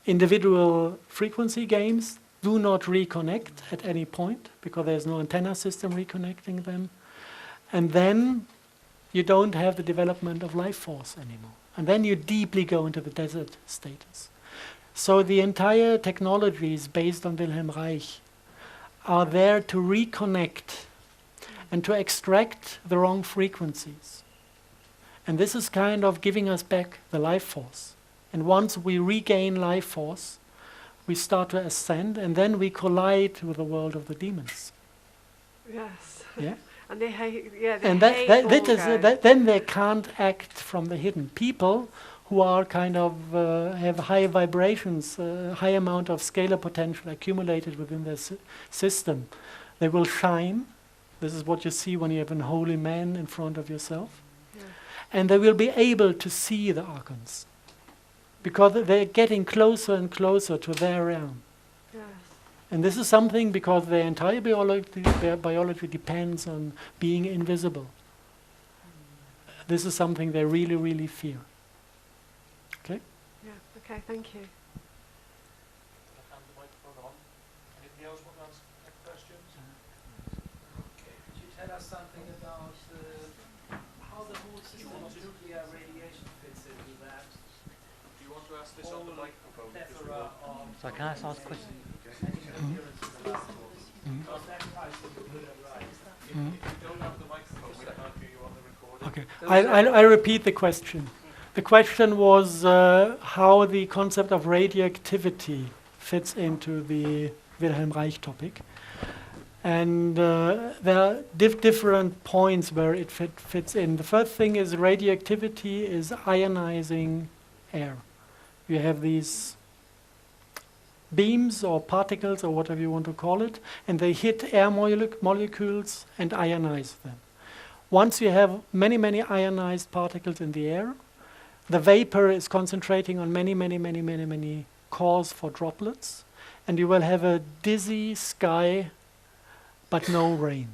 S2: individual frequency games, do not reconnect at any point because there's no antenna system reconnecting them. And then you don't have the development of life force anymore. And then you deeply go into the desert status. So the entire technologies based on Wilhelm Reich are there to reconnect and to extract the wrong frequencies. And this is kind of giving us back the life force. And once we regain life force, we start to ascend, and then we collide with the world of the demons.
S3: Yes.
S2: Yeah.
S3: And they hate. Yeah. They
S2: And
S3: hate
S2: then they can't act from the hidden. People who are kind of have high vibrations, high amount of scalar potential accumulated within their system, they will shine. This is what you see when you have an holy man in front of yourself, and they will be able to see the archons. Because they're getting closer and closer to their realm. Yes. And this is something because their entire biology depends on being invisible. This is something they really, really fear. Okay?
S3: Yeah, okay, thank you.
S4: Hand the microphone on. Anybody else want to ask questions?
S5: Okay, could you tell us something about how the whole system of nuclear radiation fits into that?
S4: Do you want to ask this on the microphone?
S5: So can I ask a question?
S4: If you don't have the microphone, we can't hear you on the recording.
S2: Okay, I repeat the question. The question was how the concept of radioactivity fits into the Wilhelm Reich topic. And there are different points where it fits in. The first thing is radioactivity is ionizing air. You have these beams or particles or whatever you want to call it, and they hit air molecules and ionize them. Once you have many, many ionized particles in the air, the vapor is concentrating on many cores for droplets, and you will have a dizzy sky but no rain.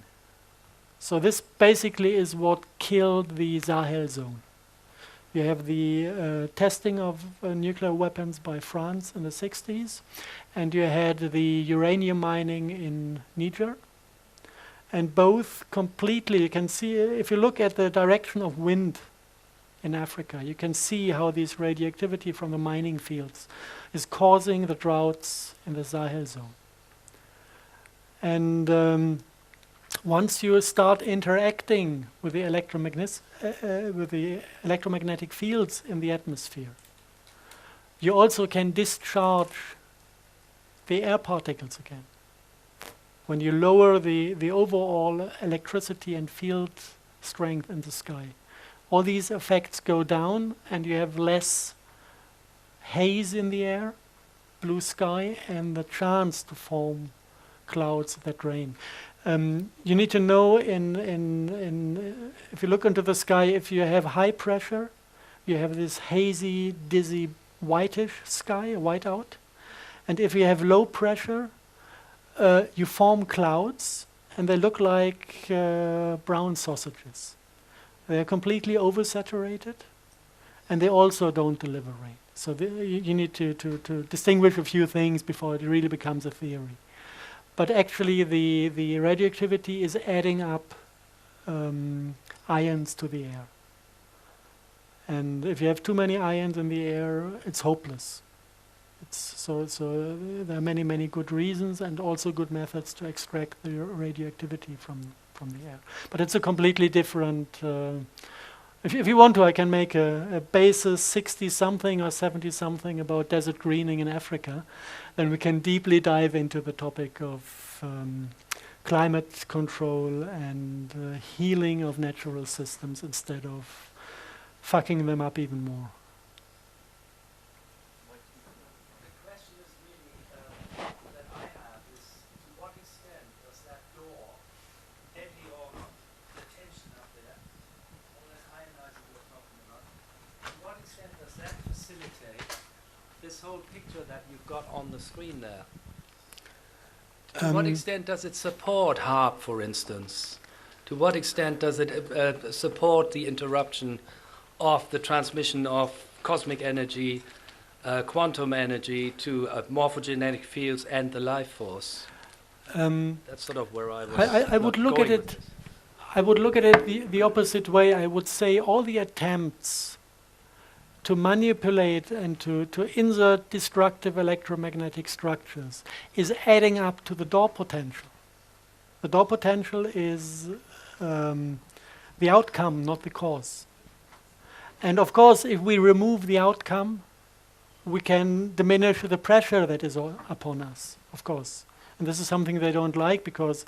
S2: So this basically is what killed the Sahel zone. You have the testing of nuclear weapons by France in the 60s, and you had the uranium mining in Niger. And both completely, you can see, if you look at the direction of wind in Africa. You can see how this radioactivity from the mining fields is causing the droughts in the Sahel zone. And once you start interacting with the electromagnetic fields in the atmosphere, you also can discharge the air particles again. When you lower the overall electricity and field strength in the sky, all these effects go down and you have less haze in the air, blue sky, and the chance to form clouds that rain. You need to know if you look into the sky, if you have high pressure, you have this hazy, dizzy, whitish sky, whiteout. And if you have low pressure, you form clouds, and they look like brown sausages. They're completely oversaturated, and they also don't deliver rain. So you need to distinguish a few things before it really becomes a theory. But actually, the radioactivity is adding up ions to the air. And if you have too many ions in the air, it's hopeless. So there are many good reasons and also good methods to extract the radioactivity from the air. But it's a completely different. If you want to, I can make a basis 60-something or 70-something about desert greening in Africa. Then we can deeply dive into the topic of climate control and healing of natural systems instead of fucking them up even more.
S5: The question is really that I have is, to what extent does that door empty or the tension up there, all that ionizing we're talking about, to what extent does that facilitate this whole picture that you've got on the screen there? To what extent does it support HARP, for instance? To what extent does it support the interruption of the transmission of cosmic energy, quantum energy to morphogenetic fields and the life force? That's sort of where I was.
S2: I would look at it. I would look at it the opposite way. I would say all the attempts to manipulate and to insert destructive electromagnetic structures is adding up to the door potential. The door potential is the outcome, not the cause. And of course, if we remove the outcome, we can diminish the pressure that is upon us, of course. And this is something they don't like because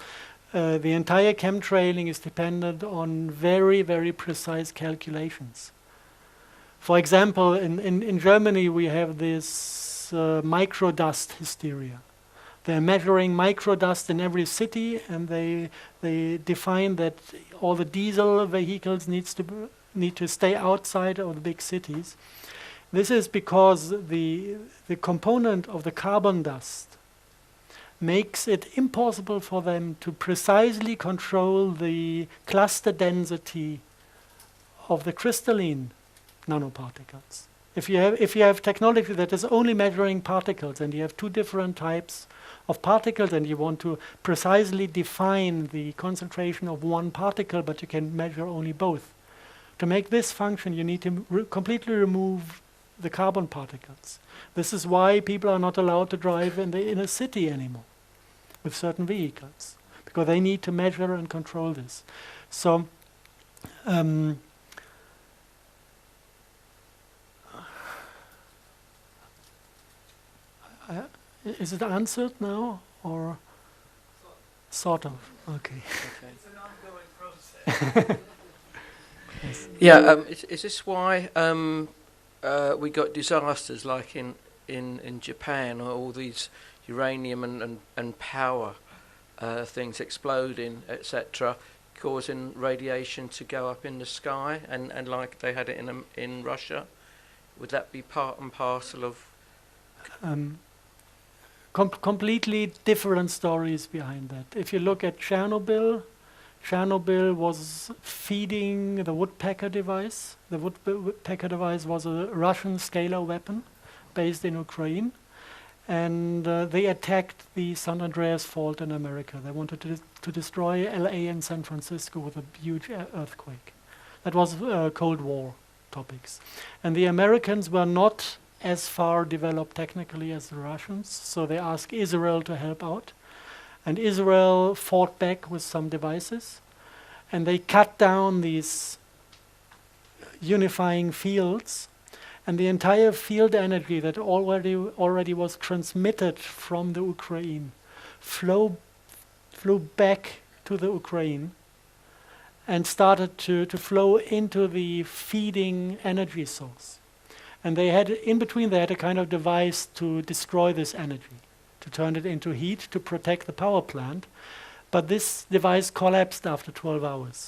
S2: the entire chemtrailing is dependent on very, very precise calculations. For example, in Germany, we have this microdust hysteria. They're measuring microdust in every city, and they define that all the diesel vehicles need to stay outside of the big cities. This is because the component of the carbon dust makes it impossible for them to precisely control the cluster density of the crystalline nanoparticles. If you have technology that is only measuring particles, and you have two different types of particles, and you want to precisely define the concentration of one particle, but you can measure only both. To make this function, you need to completely remove the carbon particles. This is why people are not allowed to drive in the inner city anymore with certain vehicles, because they need to measure and control this. So is it answered now, or sort of? Okay.
S5: It's an ongoing process.
S6: Yeah, is this why we got disasters like in Japan, or all these uranium and power things exploding, etc., causing radiation to go up in the sky, and like they had it in Russia? Would that be part and parcel of?
S2: Completely different stories behind that. If you look at Chernobyl was feeding the woodpecker device. The woodpecker device was a Russian scalar weapon based in Ukraine, and they attacked the San Andreas Fault in America. They wanted to destroy LA and San Francisco with a huge earthquake. That was Cold War topics. And the Americans were not as far developed technically as the Russians, so they asked Israel to help out. And Israel fought back with some devices, and they cut down these unifying fields, and the entire field energy that already was transmitted from the Ukraine flew back to the Ukraine and started to flow into the feeding energy source. And they had, in between, they had a kind of device to destroy this energy, to turn it into heat, to protect the power plant. But this device collapsed after 12 hours.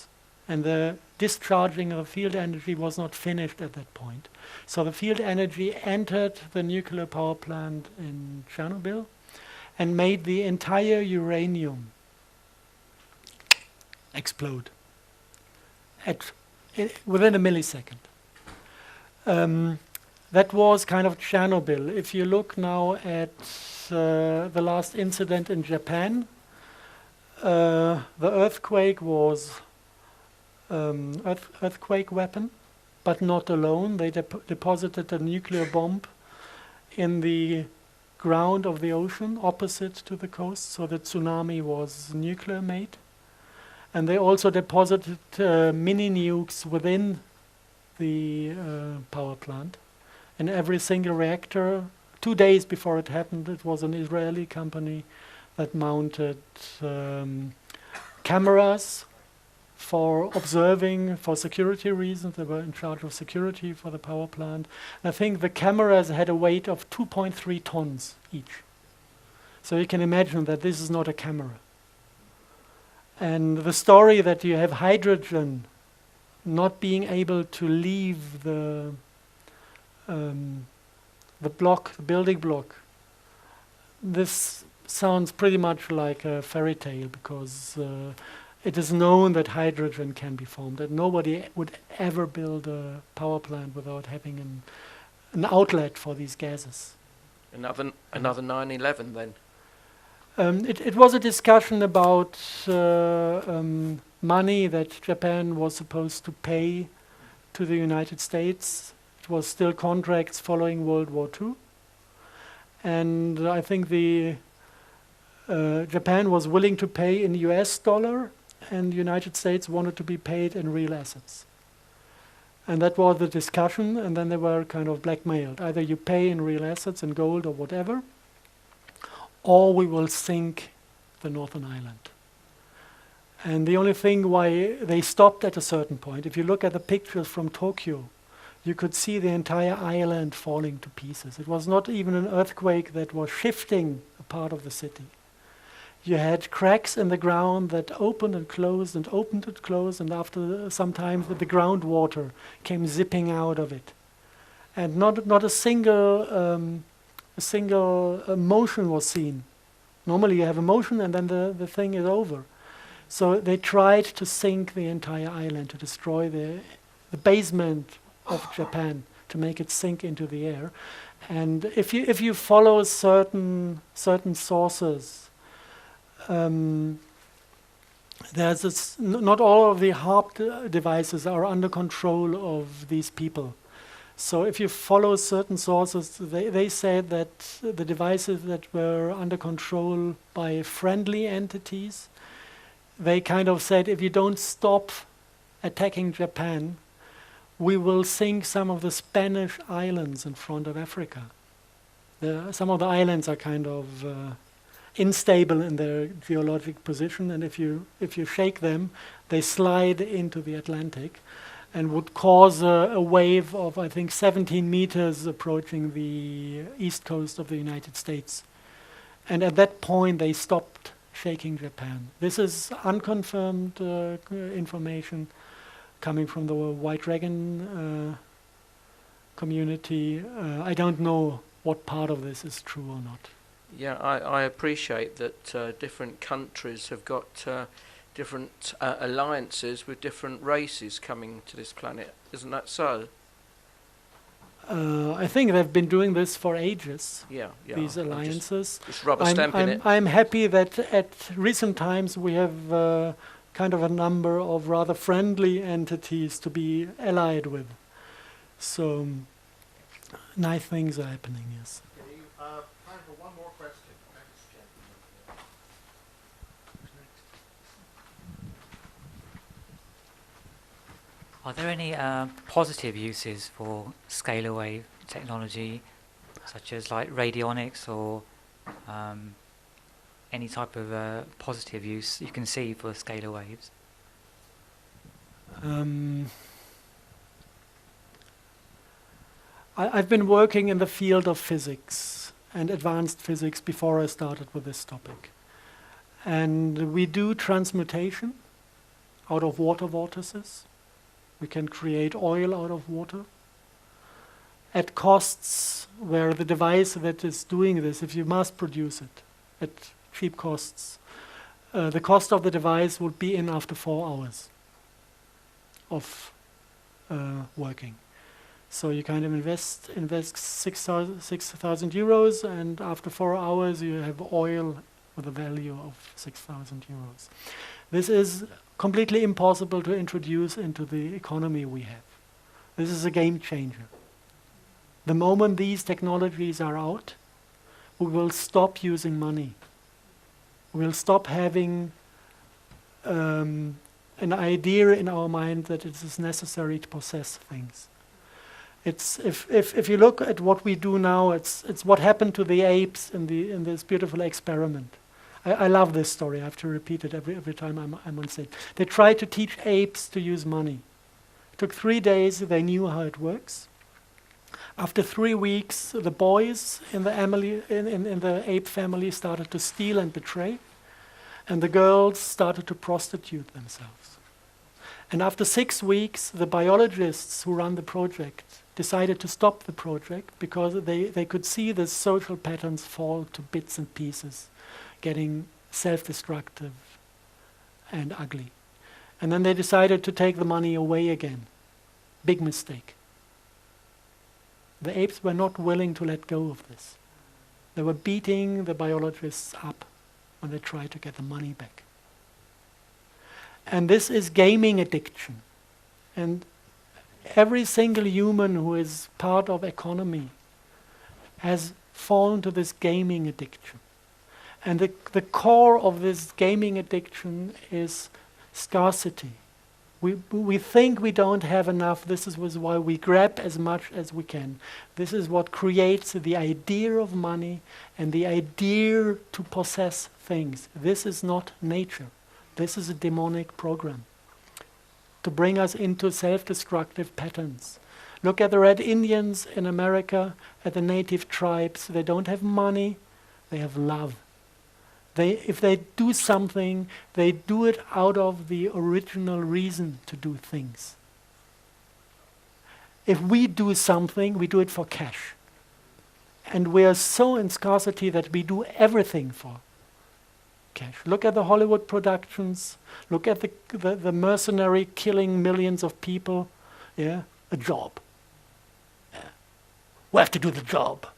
S2: And the discharging of field energy was not finished at that point. So the field energy entered the nuclear power plant in Chernobyl and made the entire uranium explode within a millisecond. That was kind of Chernobyl. If you look now at the last incident in Japan, the earthquake was earthquake weapon, but not alone. They deposited a nuclear bomb in the ground of the ocean opposite to the coast, so the tsunami was nuclear made. And they also deposited mini nukes within the power plant. In every single reactor, 2 days before it happened, it was an Israeli company that mounted cameras for observing, for security reasons. They were in charge of security for the power plant. And I think the cameras had a weight of 2.3 tons each. So you can imagine that this is not a camera. And the story that you have hydrogen not being able to leave the building block, this sounds pretty much like a fairy tale, because it is known that hydrogen can be formed, that nobody would ever build a power plant without having an outlet for these gases.
S6: Another 9/11 then.
S2: It was a discussion about money that Japan was supposed to pay to the United States. It was still contracts following World War II. And I think Japan was willing to pay in US dollar, and the United States wanted to be paid in real assets. And that was the discussion, and then they were kind of blackmailed. Either you pay in real assets, in gold or whatever, or we will sink the Northern Island. And the only thing why they stopped at a certain point, if you look at the pictures from Tokyo, you could see the entire island falling to pieces. It was not even an earthquake that was shifting a part of the city. You had cracks in the ground that opened and closed and opened and closed, and after some time the groundwater came zipping out of it. And not a single motion was seen. Normally you have a motion and then the thing is over. So they tried to sink the entire island, to destroy the basement of Japan, to make it sink into the air. And if you follow certain sources, there's this, not all of the HARP devices are under control of these people. So if you follow certain sources, they said that the devices that were under control by friendly entities, they kind of said, if you don't stop attacking Japan, we will sink some of the Spanish islands in front of Africa. Some of the islands are kind of unstable in their geologic position, and if you shake them, they slide into the Atlantic and would cause a wave of, I think, 17 meters approaching the east coast of the United States. And at that point, they stopped shaking Japan. This is unconfirmed information coming from the White Dragon community. I don't know what part of this is true or not.
S6: Yeah, I appreciate that different countries have got different alliances with different races coming to this planet. Isn't that so?
S2: I think they've been doing this for ages,
S6: Yeah.
S2: these alliances.
S6: Just rubber stamping it.
S2: I'm happy that at recent times we have kind of a number of rather friendly entities to be allied with. So nice things are happening, yes.
S1: Okay, time for one more question. Thanks, gentlemen.
S7: Are there any positive uses for scalar wave technology, such as like radionics or any type of positive use you can see for scalar waves?
S2: I've been working in the field of physics and advanced physics before I started with this topic. And we do transmutation out of water vortices. We can create oil out of water at costs where the device that is doing this, if you mass produce it at cheap costs, the cost of the device would be in after 4 hours of working. So you kind of invest 6,000 euros, and after 4 hours you have oil with a value of 6,000 euros. This is completely impossible to introduce into the economy we have. This is a game changer. The moment these technologies are out, we will stop using money. We'll stop having an idea in our mind that it is necessary to possess things. It's if you look at what we do now, it's what happened to the apes in this beautiful experiment. I love this story. I have to repeat it every time I'm on stage. They tried to teach apes to use money. It took 3 days. They knew how it works. After 3 weeks, the boys in the ape family started to steal and betray, and the girls started to prostitute themselves. And after 6 weeks, the biologists who run the project decided to stop the project because they could see the social patterns fall to bits and pieces, getting self-destructive and ugly. And then they decided to take the money away again. Big mistake. The apes were not willing to let go of this. They were beating the biologists up when they tried to get the money back. And this is gaming addiction. And every single human who is part of economy has fallen to this gaming addiction. And the core of this gaming addiction is scarcity. We think we don't have enough. This is why we grab as much as we can. This is what creates the idea of money and the idea to possess things. This is not nature. This is a demonic program to bring us into self-destructive patterns. Look at the Red Indians in America, at the native tribes. They don't have money, they have love. If they do something, they do it out of the original reason to do things. If we do something, we do it for cash. And we are so in scarcity that we do everything for cash. Look at the Hollywood productions. Look at the mercenary killing millions of people. Yeah, a job. Yeah. We have to do the job.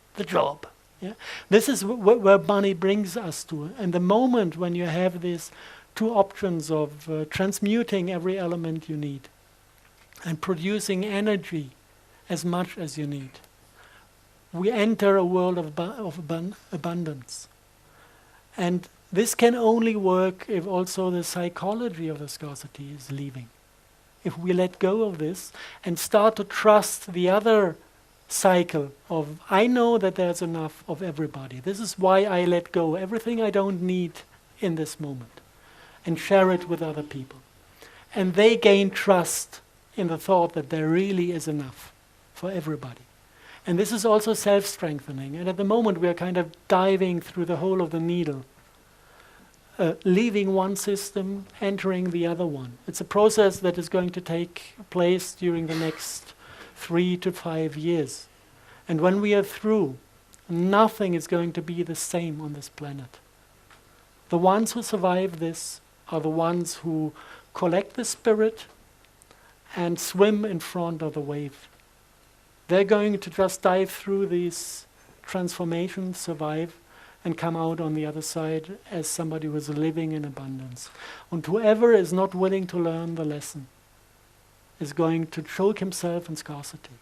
S2: Yeah? This is where money brings us to. And the moment when you have these two options of transmuting every element you need and producing energy as much as you need, we enter a world of abundance. And this can only work if also the psychology of the scarcity is leaving. If we let go of this and start to trust the other cycle of, I know that there's enough of everybody. This is why I let go everything I don't need in this moment and share it with other people. And they gain trust in the thought that there really is enough for everybody. And this is also self-strengthening. And at the moment we are kind of diving through the hole of the needle, leaving one system, entering the other one. It's a process that is going to take place during the next 3 to 5 years. And when we are through, nothing is going to be the same on this planet. The ones who survive this are the ones who collect the spirit and swim in front of the wave. They're going to just dive through these transformations, survive, and come out on the other side as somebody who is living in abundance. And whoever is not willing to learn the lesson is going to choke himself in scarcity.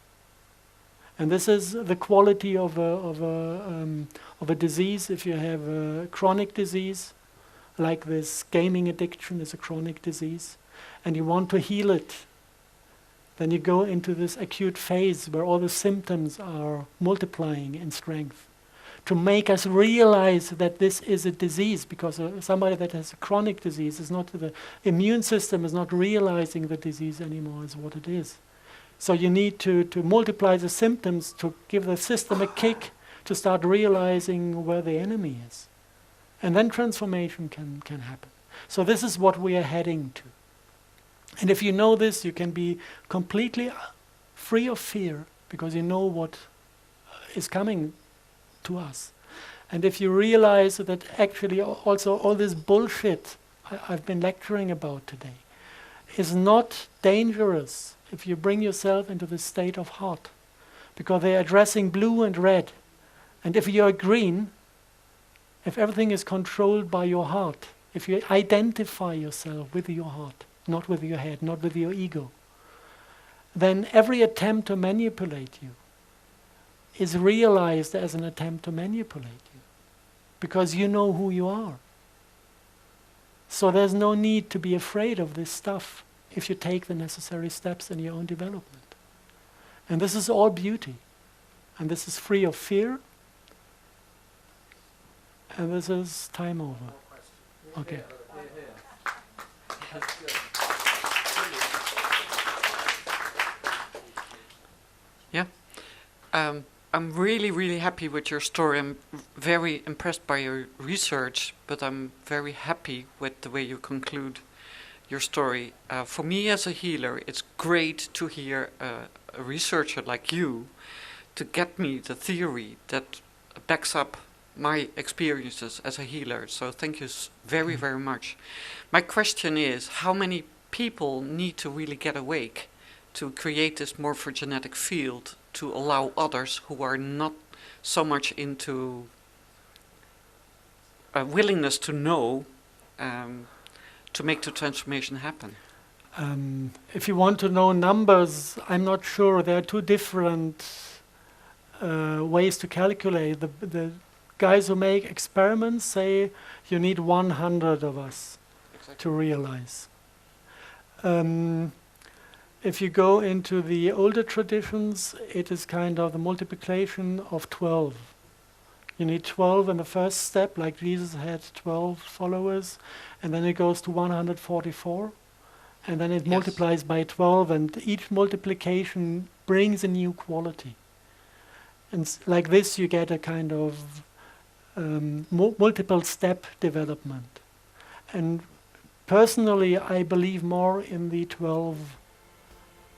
S2: And this is the quality of a disease. If you have a chronic disease, like this gaming addiction is a chronic disease, and you want to heal it, then you go into this acute phase where all the symptoms are multiplying in strength to make us realize that this is a disease, because somebody that has a chronic disease is not, the immune system is not realizing the disease anymore as what it is. So you need to multiply the symptoms to give the system a kick to start realizing where the enemy is. And then transformation can happen. So this is what we are heading to. And if you know this, you can be completely free of fear, because you know what is coming to us. And if you realize that actually also all this bullshit I've been lecturing about today is not dangerous if you bring yourself into the state of heart, because they're addressing blue and red. And if you're green, if everything is controlled by your heart, if you identify yourself with your heart, not with your head, not with your ego, then every attempt to manipulate you is realized as an attempt to manipulate you, because you know who you are. So there's no need to be afraid of this stuff if you take the necessary steps in your own development. And this is all beauty. And this is free of fear. And this is time over. Okay.
S8: Yeah. I'm really, really happy with your story. I'm very impressed by your research, but I'm very happy with the way you conclude your story. For me as a healer, it's great to hear a researcher like you to get me the theory that backs up my experiences as a healer. So thank you very, very much. My question is, how many people need to really get awake to create this morphogenetic field to allow others who are not so much into a willingness to know to make the transformation happen?
S2: If you want to know numbers, I'm not sure. There are two different ways to calculate. The guys who make experiments say you need 100 of us to realize. If you go into the older traditions, it is kind of the multiplication of 12. You need 12 in the first step, like Jesus had 12 followers, and then it goes to 144, and then it multiplies by 12, and each multiplication brings a new quality. And like this, you get a kind of multiple step development. And personally, I believe more in the 12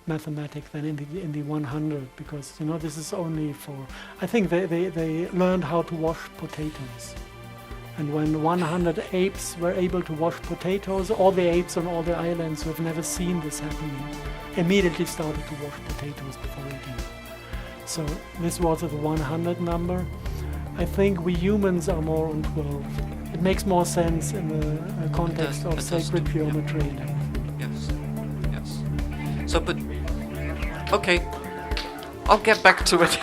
S2: mathematic than in the 100, because this is only for, I think they learned how to wash potatoes, and when 100 apes were able to wash potatoes, all the apes on all the islands who have never seen this happening immediately started to wash potatoes before eating. So this was the 100 number. I think we humans are more on 12. It makes more sense in the context of sacred geometry.
S8: Yes. So, but okay, I'll get back to it.